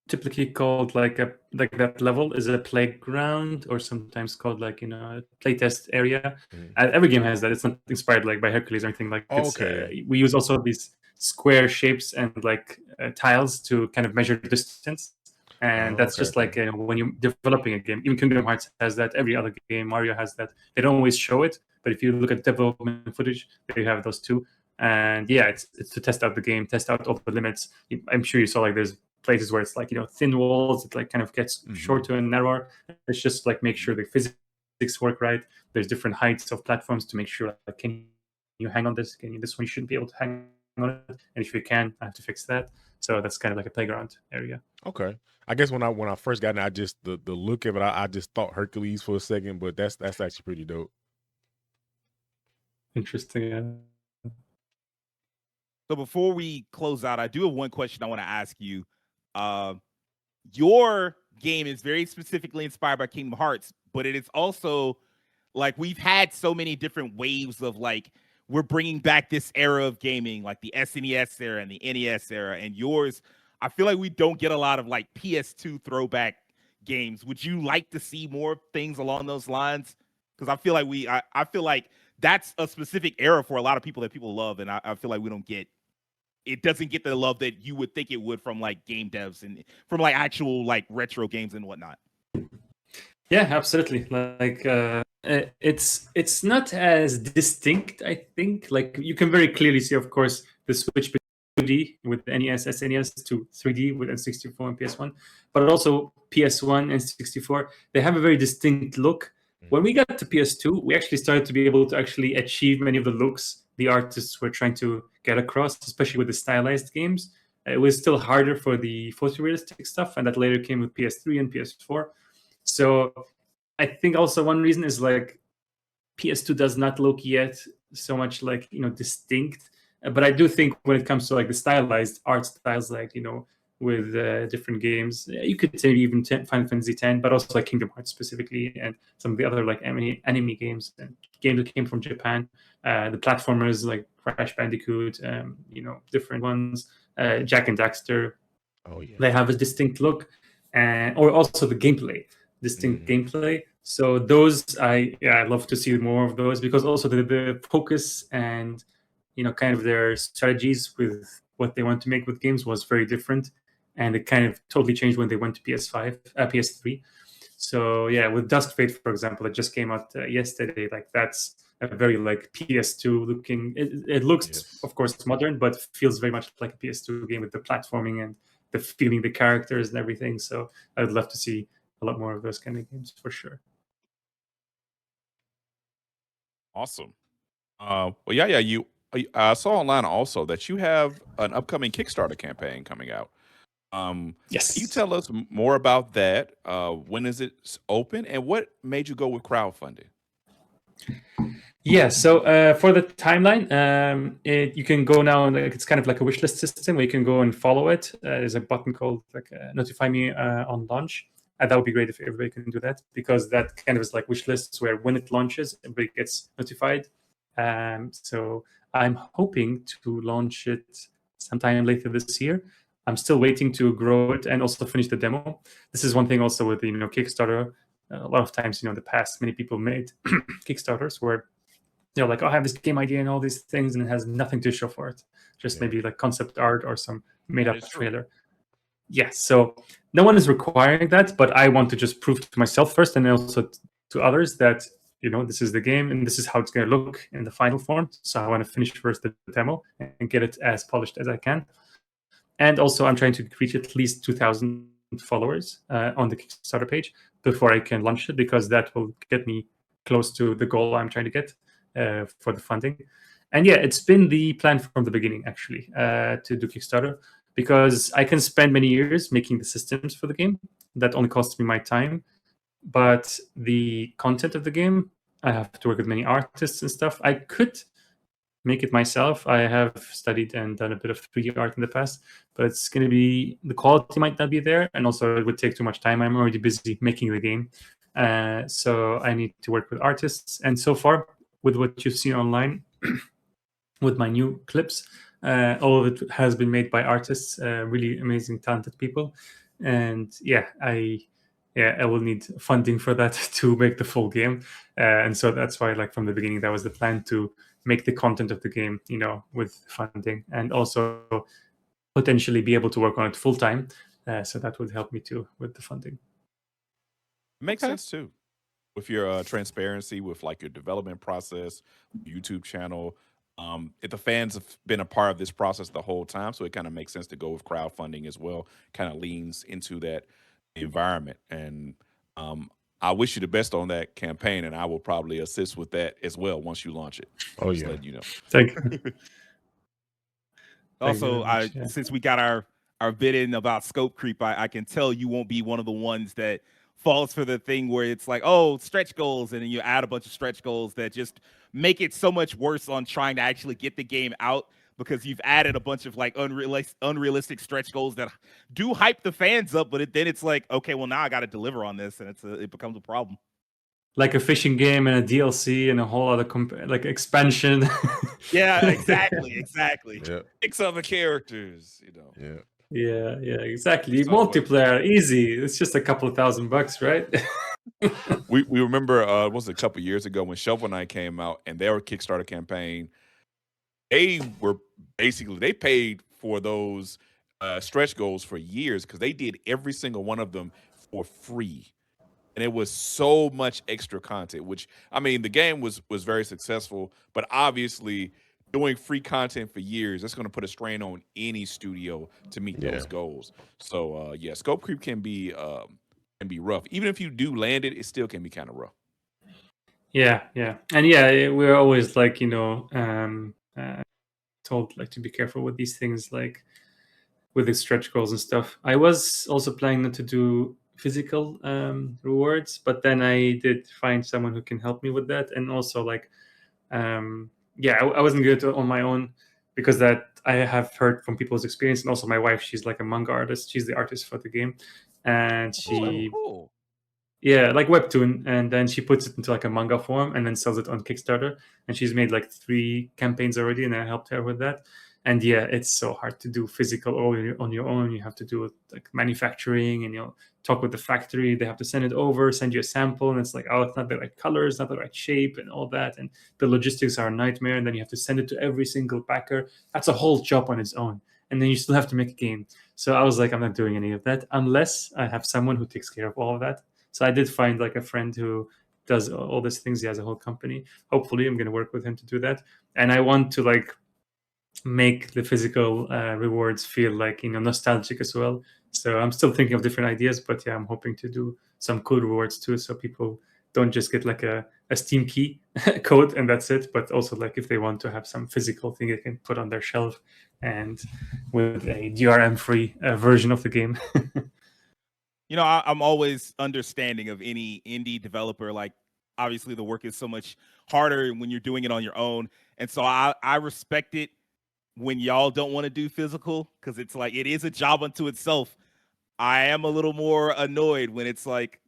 typically called like that level is a playground, or sometimes called like a playtest area. Every game has that. It's not inspired like by Hercules or anything. Like Okay. We use also these square shapes and like tiles to kind of measure distance. And that's Okay, just like when you're developing a game. Even Kingdom Hearts has that. Every other game, Mario has that. They don't always show it, but if you look at development footage, they have those too. And yeah, it's to test out the game, test out all the limits. I'm sure you saw like there's places where it's like thin walls, it like kind of gets shorter and narrower. It's just like make sure the physics work right. There's different heights of platforms to make sure like, can you hang on this? This one you shouldn't be able to hang on it, and if you can, I have to fix that. So that's kind of like a playground area. Okay. I guess when I first got in, I just the look of it, I just thought Hercules for a second, but that's actually pretty dope. Interesting. Yeah. So before we close out, I do have one question I want to ask you. Your game is very specifically inspired by Kingdom Hearts, but it is also like we've had so many different waves of like we're bringing back this era of gaming, like the SNES era and the NES era, and yours. I feel like we don't get a lot of like PS2 throwback games. Would you like to see more things along those lines? Because I feel like I feel like that's a specific era for a lot of people that people love, and I feel like we don't get. It doesn't get the love that you would think it would from like game devs and from like actual like retro games and whatnot. Yeah, absolutely. Like it's not as distinct, I think. Like you can very clearly see, of course, the switch between 2D with NES, SNES to 3D with N64 and PS1, but also PS1 and 64. They have a very distinct look. When we got to PS2, we actually started to be able to actually achieve many of the looks the artists were trying to get across, especially with the stylized games. It was still harder for the photorealistic stuff, and that later came with PS3 and PS4. So I think also one reason is like PS2 does not look yet so much like, distinct. But I do think when it comes to like the stylized art styles, like, with different games, you could say even Final Fantasy X, but also like Kingdom Hearts specifically, and some of the other like anime games and games that came from Japan. The platformers like Crash Bandicoot, different ones, Jak and Daxter. Oh yeah. They have a distinct look, or also the gameplay, distinct gameplay. So those I love to see more of those, because also the focus and kind of their strategies with what they want to make with games was very different, and it kind of totally changed when they went to PS3. So yeah, with Dusk Fate, for example, that just came out yesterday. Like that's a very like PS2 looking. It looks, of course, modern, but feels very much like a PS2 game with the platforming and the feeling the characters and everything. So I would love to see a lot more of those kind of games for sure. Awesome. Well, yeah. I saw online also that you have an upcoming Kickstarter campaign coming out. Yes. Can you tell us more about that? When is it open, and what made you go with crowdfunding? Yeah, so for the timeline, you can go now, and it's kind of like a wish list system where you can go and follow it. There's a button called like notify me on launch. And that would be great if everybody can do that, because that kind of is like wish lists where when it launches, everybody gets notified. So I'm hoping to launch it sometime later this year. I'm still waiting to grow it and also finish the demo. This is one thing also with Kickstarter. A lot of times, in the past, many people made Kickstarters where like, I have this game idea and all these things, and it has nothing to show for it. Just maybe like concept art or some made up trailer. Yeah, so no one is requiring that, but I want to just prove to myself first, and also to others that this is the game and this is how it's going to look in the final form. So I want to finish first the demo and get it as polished as I can. And also I'm trying to reach at least 2,000 followers on the Kickstarter page before I can launch it, because that will get me close to the goal I'm trying to get for the funding. And yeah, it's been the plan from the beginning, actually, to do Kickstarter, because I can spend many years making the systems for the game. That only costs me my time. But the content of the game, I have to work with many artists and stuff. I could make it myself. I have studied and done a bit of 3D art in the past, but it's going to be, the quality might not be there, and also it would take too much time. I'm already busy making the game. So I need to work with artists. And so far, with what you've seen online, with my new clips, all of it has been made by artists, really amazing, talented people. And I will need funding for that to make the full game. And so that's why, like, from the beginning, that was the plan, to make the content of the game, with funding, and also potentially be able to work on it full time. So that would help me too with the funding. Makes sense too. With your transparency, with like your development process, YouTube channel. If the fans have been a part of this process the whole time, so it kind of makes sense to go with crowdfunding as well. Kind of leans into that environment, and I wish you the best on that campaign, and I will probably assist with that as well once you launch it. Oh Just yeah. letting you know. Thank you. Also, since we got our bit in about scope creep, I can tell you won't be one of the ones that falls for the thing where it's like, oh, stretch goals, and then you add a bunch of stretch goals that just make it so much worse on trying to actually get the game out, because you've added a bunch of like unrealistic stretch goals that do hype the fans up, but then it's like, okay, well, now I got to deliver on this, and it becomes a problem. Like a fishing game and a DLC and a whole other like expansion. Yeah, exactly. Yeah. 6 other characters, Yeah. Yeah, exactly. So Multiplayer, easy. It's just a couple of $1,000, right? we remember it was a couple years ago when Shovel Knight came out and their Kickstarter campaign. They were basically they paid for those stretch goals for years because they did every single one of them for free. And it was so much extra content, which I mean, the game was very successful, but obviously doing free content for years, that's going to put a strain on any studio to meet those goals. So yeah, scope creep can be rough. Even if you do land it, it still can be kind of rough. Yeah, and yeah, we're always like told like to be careful with these things, like with the stretch goals and stuff. I was also planning not to do physical rewards, but then I did find someone who can help me with that, and also like I wasn't good on my own because that I have heard from people's experience, and also my wife, she's like a manga artist. She's the artist for the game, and she cool. yeah, like webtoon, and then she puts it into like a manga form and then sells it on Kickstarter. And she's made like 3 campaigns already, and I helped her with that. And yeah, it's so hard to do physical all on your own. You have to do like manufacturing, and talk with the factory. They have to send it over, send you a sample, and it's like, oh, it's not the right color, it's not the right shape, and all that. And the logistics are a nightmare. And then you have to send it to every single backer. That's a whole job on its own. And then you still have to make a game. So I was like, I'm not doing any of that unless I have someone who takes care of all of that. So I did find like a friend who does all these things. He has a whole company. Hopefully I'm going to work with him to do that. And I want to like make the physical rewards feel like, nostalgic as well. So I'm still thinking of different ideas, but yeah, I'm hoping to do some cool rewards too. So people don't just get like a Steam key code and that's it. But also like if they want to have some physical thing they can put on their shelf and with a DRM free version of the game. I'm always understanding of any indie developer. Like, obviously, the work is so much harder when you're doing it on your own. And so I respect it when y'all don't want to do physical because it's like it is a job unto itself. I am a little more annoyed when it's like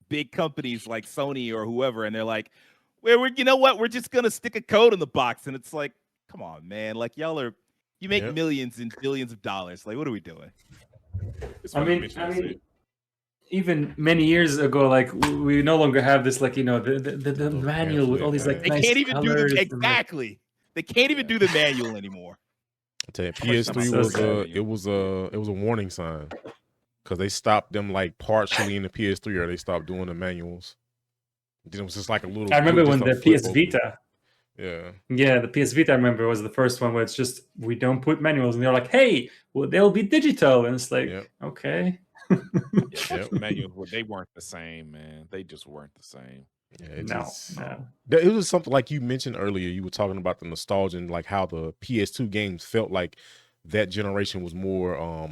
big companies like Sony or whoever, and they're like, we're just going to stick a code in the box. And it's like, come on, man. Like, you make millions and billions of dollars. Like, what are we doing? I mean, even many years ago, like we no longer have this, like the manual with all these like they nice can't even do colors them exactly. They can't even do the manual anymore. I tell you, PS3 was a warning sign because they stopped them like partially in the PS3, or they stopped doing the manuals. It was just like a little. I remember when the PS Vita. Yeah, the PS Vita, I remember, was the first one where it's just we don't put manuals, and they're like, "Hey, well, they'll be digital," and it's like, okay. Manuals, they weren't the same, man. They just weren't the same. Yeah, no. It was something like you mentioned earlier. You were talking about the nostalgia and like how the PS2 games felt like that generation was more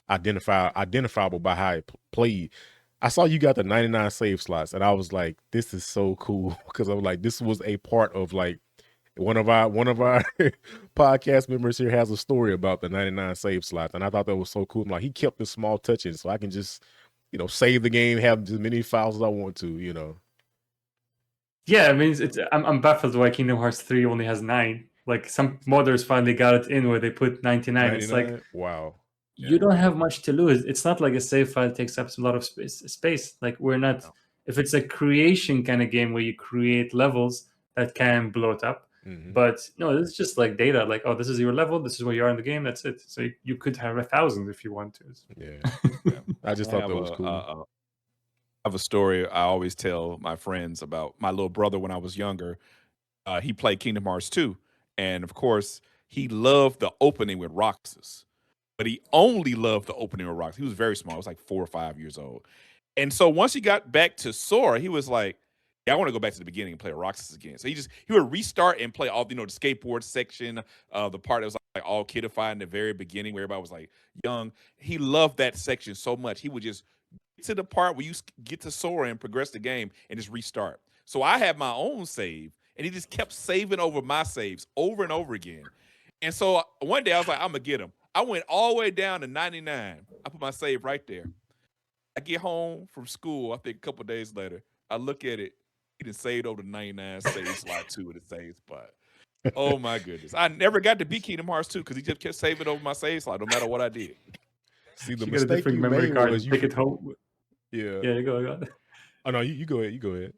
identifiable by how it played. I saw you got the 99 save slots, and I was like, "This is so cool," because I was like, "This was a part of like." One of our podcast members here has a story about the 99 save slots, and I thought that was so cool. I'm like, he kept the small touches, so I can just, save the game, have as many files as I want to, Yeah, I mean, I'm baffled why Kingdom Hearts 3 only has 9. Like some modders finally got it in where they put 99. It's like, wow, you don't have much to lose. It's not like a save file takes up a lot of space. Like we're not. If it's a creation kind of game where you create levels, that can blow it up. But no, it's just like data. Like, oh, this is your level. This is where you are in the game. That's it. So you could have 1,000 if you want to. Yeah. I just thought that was cool. I have a story I always tell my friends about my little brother when I was younger. He played Kingdom Hearts 2. And of course, he loved the opening with Roxas. But he only loved the opening with Roxas. He was very small. He was like 4 or 5 years old. And so once he got back to Sora, he was like, yeah, I want to go back to the beginning and play Roxas again. So he would restart and play all the skateboard section, the part that was like all kidified in the very beginning where everybody was like young. He loved that section so much. He would just get to the part where you get to Sora and progress the game and just restart. So I had my own save, and he just kept saving over my saves over and over again. And so one day I was like, I'm gonna get him. I went all the way down to 99. I put my save right there. I get home from school, I think a couple days later, I look at it. He done saved over 99 save slot 2 in the save spot. Oh my goodness. I never got to beat Kingdom Hearts 2 because he just kept saving over my save slot no matter what I did. See, the mistake you made was take it home. Yeah. Yeah, go. Oh no, you go ahead. You go ahead.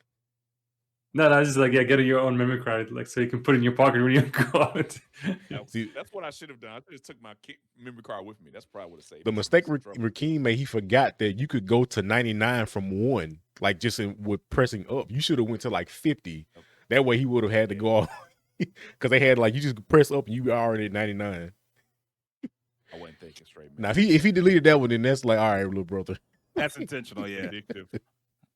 No, that's just like get your own memory card, like so you can put it in your pocket when you go out. See, that's what I should have done. I just took my memory card with me. That's probably what saved. The mistake Rajhkeem made, he forgot that you could go to 99 from 1, like just with pressing up. You should have went to like 50. That way he would have had to go off because they had like you just press up and you already at 99. I wasn't thinking straight. Now if he deleted that one, then that's like, all right, little brother. That's intentional, yeah.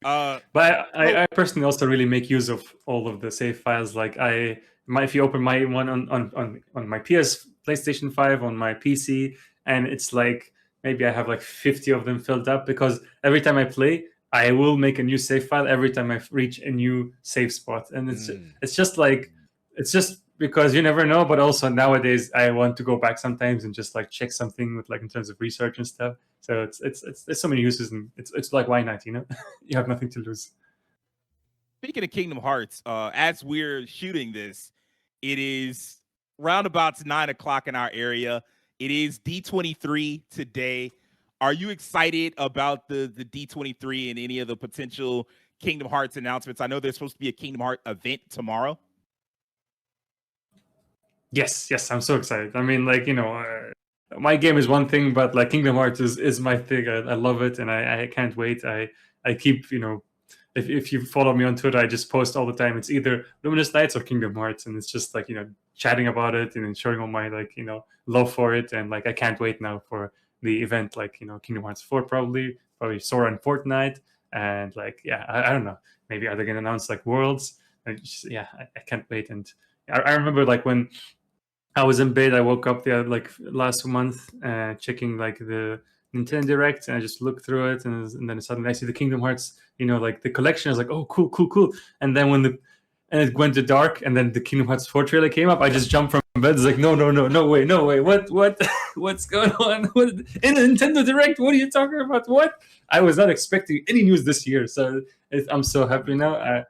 But I personally also really make use of all of the save files. Like if you open my one on my PlayStation 5 on my PC, and it's like maybe I have like 50 of them filled up because every time I play, I will make a new save file every time I reach a new save spot, and it's just because you never know. But also nowadays, I want to go back sometimes and just like check something with like in terms of research and stuff. So there's so many uses, and it's like why not? You have nothing to lose. Speaking of Kingdom Hearts, as we're shooting this, it is roundabouts 9:00 in our area. It is D23 today. Are you excited about the D23 and any of the potential Kingdom Hearts announcements? I know there's supposed to be a Kingdom Hearts event tomorrow. Yes, I'm so excited. I mean, like, my game is one thing, but like Kingdom Hearts is my thing. I love it, and I can't wait. I keep, if you follow me on Twitter, I just post all the time. It's either Luminous Nights or Kingdom Hearts, and it's just like, chatting about it and showing all my like, love for it. And like I can't wait now for the event, like, Kingdom Hearts 4 probably Sora and Fortnite, and like I don't know, maybe are they gonna announce like Worlds? I can't wait. And I remember like when I was in bed, I woke up there like last month, checking like the Nintendo Direct, and I just looked through it, and then suddenly I see the Kingdom Hearts, like the collection. I was like, oh, cool. And then when it went to dark, and then the Kingdom Hearts 4 trailer came up, I just jumped from bed. It's like, no way, what's going on? What in a Nintendo Direct? What are you talking about? What? I was not expecting any news this year, so I'm so happy now.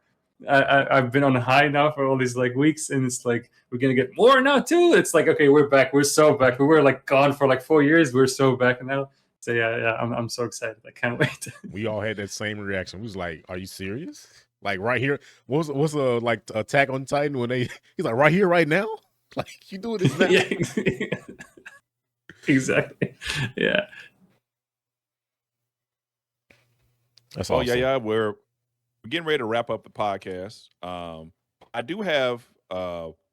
I've been on a high now for all these like weeks, and it's like we're gonna get more now too. It's like, okay, we're back. We're so back. We were like gone for like 4 years. We're so back now. So I'm so excited. I can't wait. We all had that same reaction. We was like, "Are you serious? Like right here? What's like Attack on Titan when he's like right here, right now? Like you doing this now?" Yeah, exactly. Yeah. That's awesome. Yeah. We're getting ready to wrap up the podcast. I do have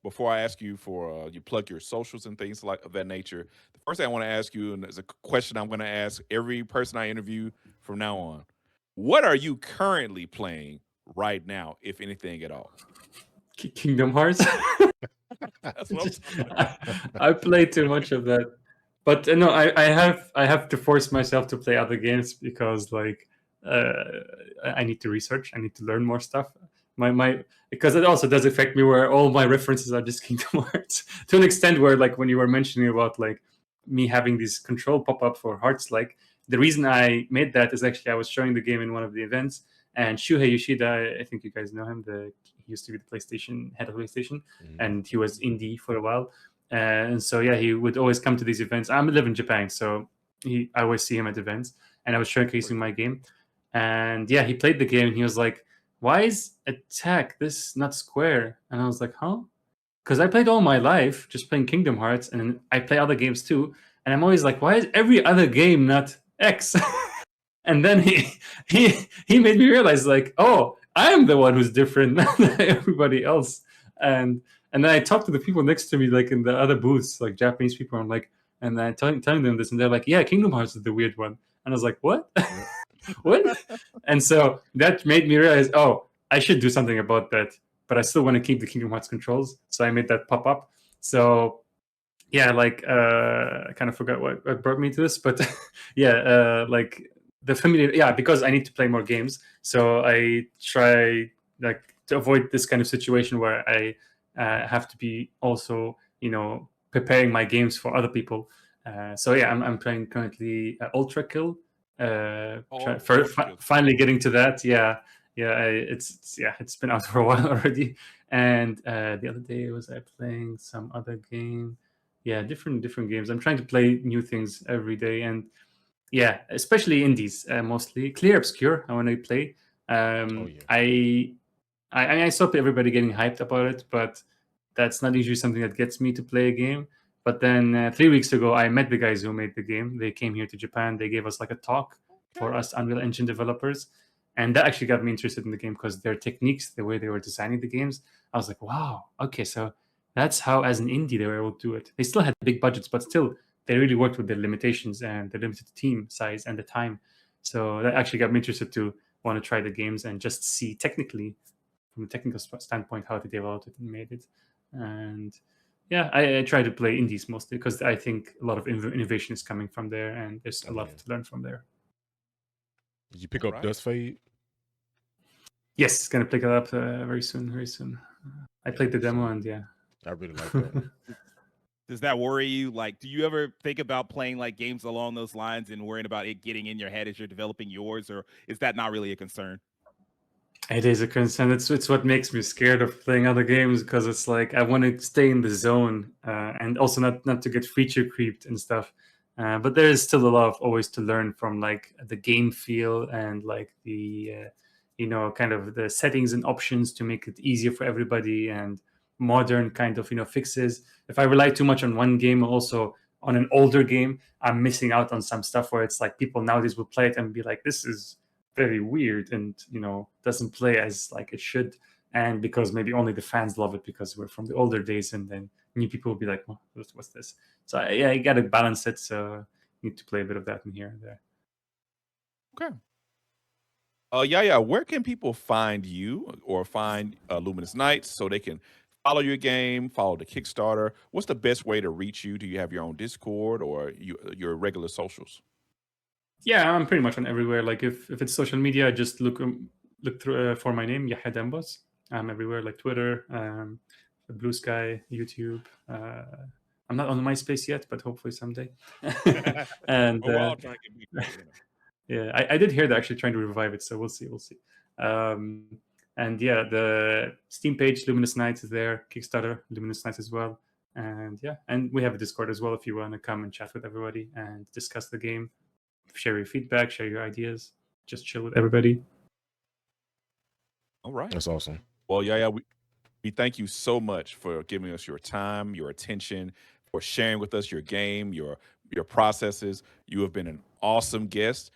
before I ask you for you plug your socials and things like of that nature. The first thing I want to ask you, and it's a question I'm going to ask every person I interview from now on: what are you currently playing right now, if anything at all? Kingdom Hearts. That's what I play too much of that, but no, I have to force myself to play other games because like I need to research. I need to learn more stuff. Because it also does affect me where all my references are just Kingdom Hearts to an extent where like when you were mentioning about like me having these control pop up for Hearts, like the reason I made that is actually I was showing the game in one of the events, and Shuhei Yoshida, I think you guys know him, he used to be the PlayStation head of PlayStation, and he was indie for a while, and so he would always come to these events. I live in Japan, so I always see him at events, and I was showcasing my game, and he played the game, and he was like, "Why is attack this not square?" And I was like, "Huh?" Because I played all my life just playing Kingdom Hearts, and I play other games too, and I'm always like, "Why is every other game not X?" And then he made me realize, like, oh, I am the one who's different than everybody else. And then I talked to the people next to me, like in the other booths, like Japanese people. I'm like, and I'm telling them this, and they're like, "Yeah, Kingdom Hearts is the weird one." And I was like, "What?" What? And so that made me realize, oh, I should do something about that, but I still want to keep the Kingdom Hearts controls. So I made that pop up. So I kind of forgot what brought me to this, but like the familiar, because I need to play more games. So I try like to avoid this kind of situation where I have to be also, preparing my games for other people. I'm playing currently Ultra Kill. Finally getting to that. It's been out for a while already. And the other day was I playing some other game. Different games. I'm trying to play new things every day, and especially indies, mostly Clear Obscure I want to play, yeah. I saw everybody getting hyped about it, but that's not usually something that gets me to play a game. But then 3 weeks ago, I met the guys who made the game. They came here to Japan. They gave us like a talk for us Unreal Engine developers. And that actually got me interested in the game because their techniques, the way they were designing the games, I was like, wow, okay, so that's how, as an indie, they were able to do it. They still had big budgets, but still, they really worked with their limitations and the limited team size and the time. So that actually got me interested to want to try the games and just see technically, from a technical standpoint, how they developed it and made it. And yeah, I try to play indies mostly because I think a lot of innovation is coming from there, and there's a lot to learn from there. Did you pick up Dust Fade? Yes, gonna pick it up very soon. Very soon. I played the demo, and yeah, I really like that. Does that worry you? Like, do you ever think about playing like games along those lines and worrying about it getting in your head as you're developing yours, or is that not really a concern? It is a concern. It's what makes me scared of playing other games, because it's like I want to stay in the zone and also not to get feature creeped and stuff. But there is still a lot of always to learn from, like the game feel and like the kind of the settings and options to make it easier for everybody, and modern kind of fixes. If I rely too much on one game, also on an older game, I'm missing out on some stuff where it's like people nowadays will play it and be like, this is very weird and doesn't play as like it should, and because maybe only the fans love it because we're from the older days, and then new people will be like, well, what's this? So yeah, you gotta balance it, so you need to play a bit of that in here and there. Okay. Yeah. Where can people find you or find Luminous Nights so they can follow your game, follow the Kickstarter? What's the best way to reach you? Do you have your own Discord or your regular socials? Yeah, I'm pretty much on everywhere. Like if it's social media, just look through for my name, Yahya Danboos. I'm everywhere, like Twitter, Blue Sky, YouTube. I'm not on MySpace yet, but hopefully someday. And we're all trying to get back, yeah, I did hear they're actually trying to revive it, so we'll see. And yeah, the Steam page, Luminous Nights, is there. Kickstarter, Luminous Nights as well. And yeah, and we have a Discord as well if you want to come and chat with everybody and discuss the game, share your feedback, share your ideas, just chill with everybody. All right. That's awesome. Well, yeah, we thank you so much for giving us your time, your attention, for sharing with us your game, your processes. You have been an awesome guest.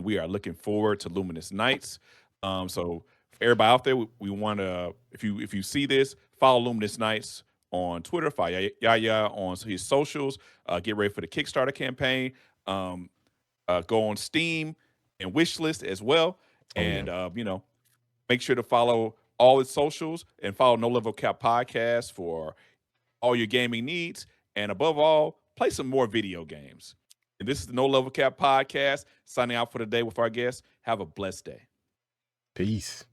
We are looking forward to Luminous Nights. So for everybody out there, we want to, if you see this, follow Luminous Nights on Twitter, follow Yahya on his socials. Get ready for the Kickstarter campaign. Go on Steam and Wishlist as well. And make sure to follow all its socials and follow No Level Cap Podcast for all your gaming needs. And above all, play some more video games. And this is the No Level Cap Podcast, signing out for the day with our guests. Have a blessed day. Peace.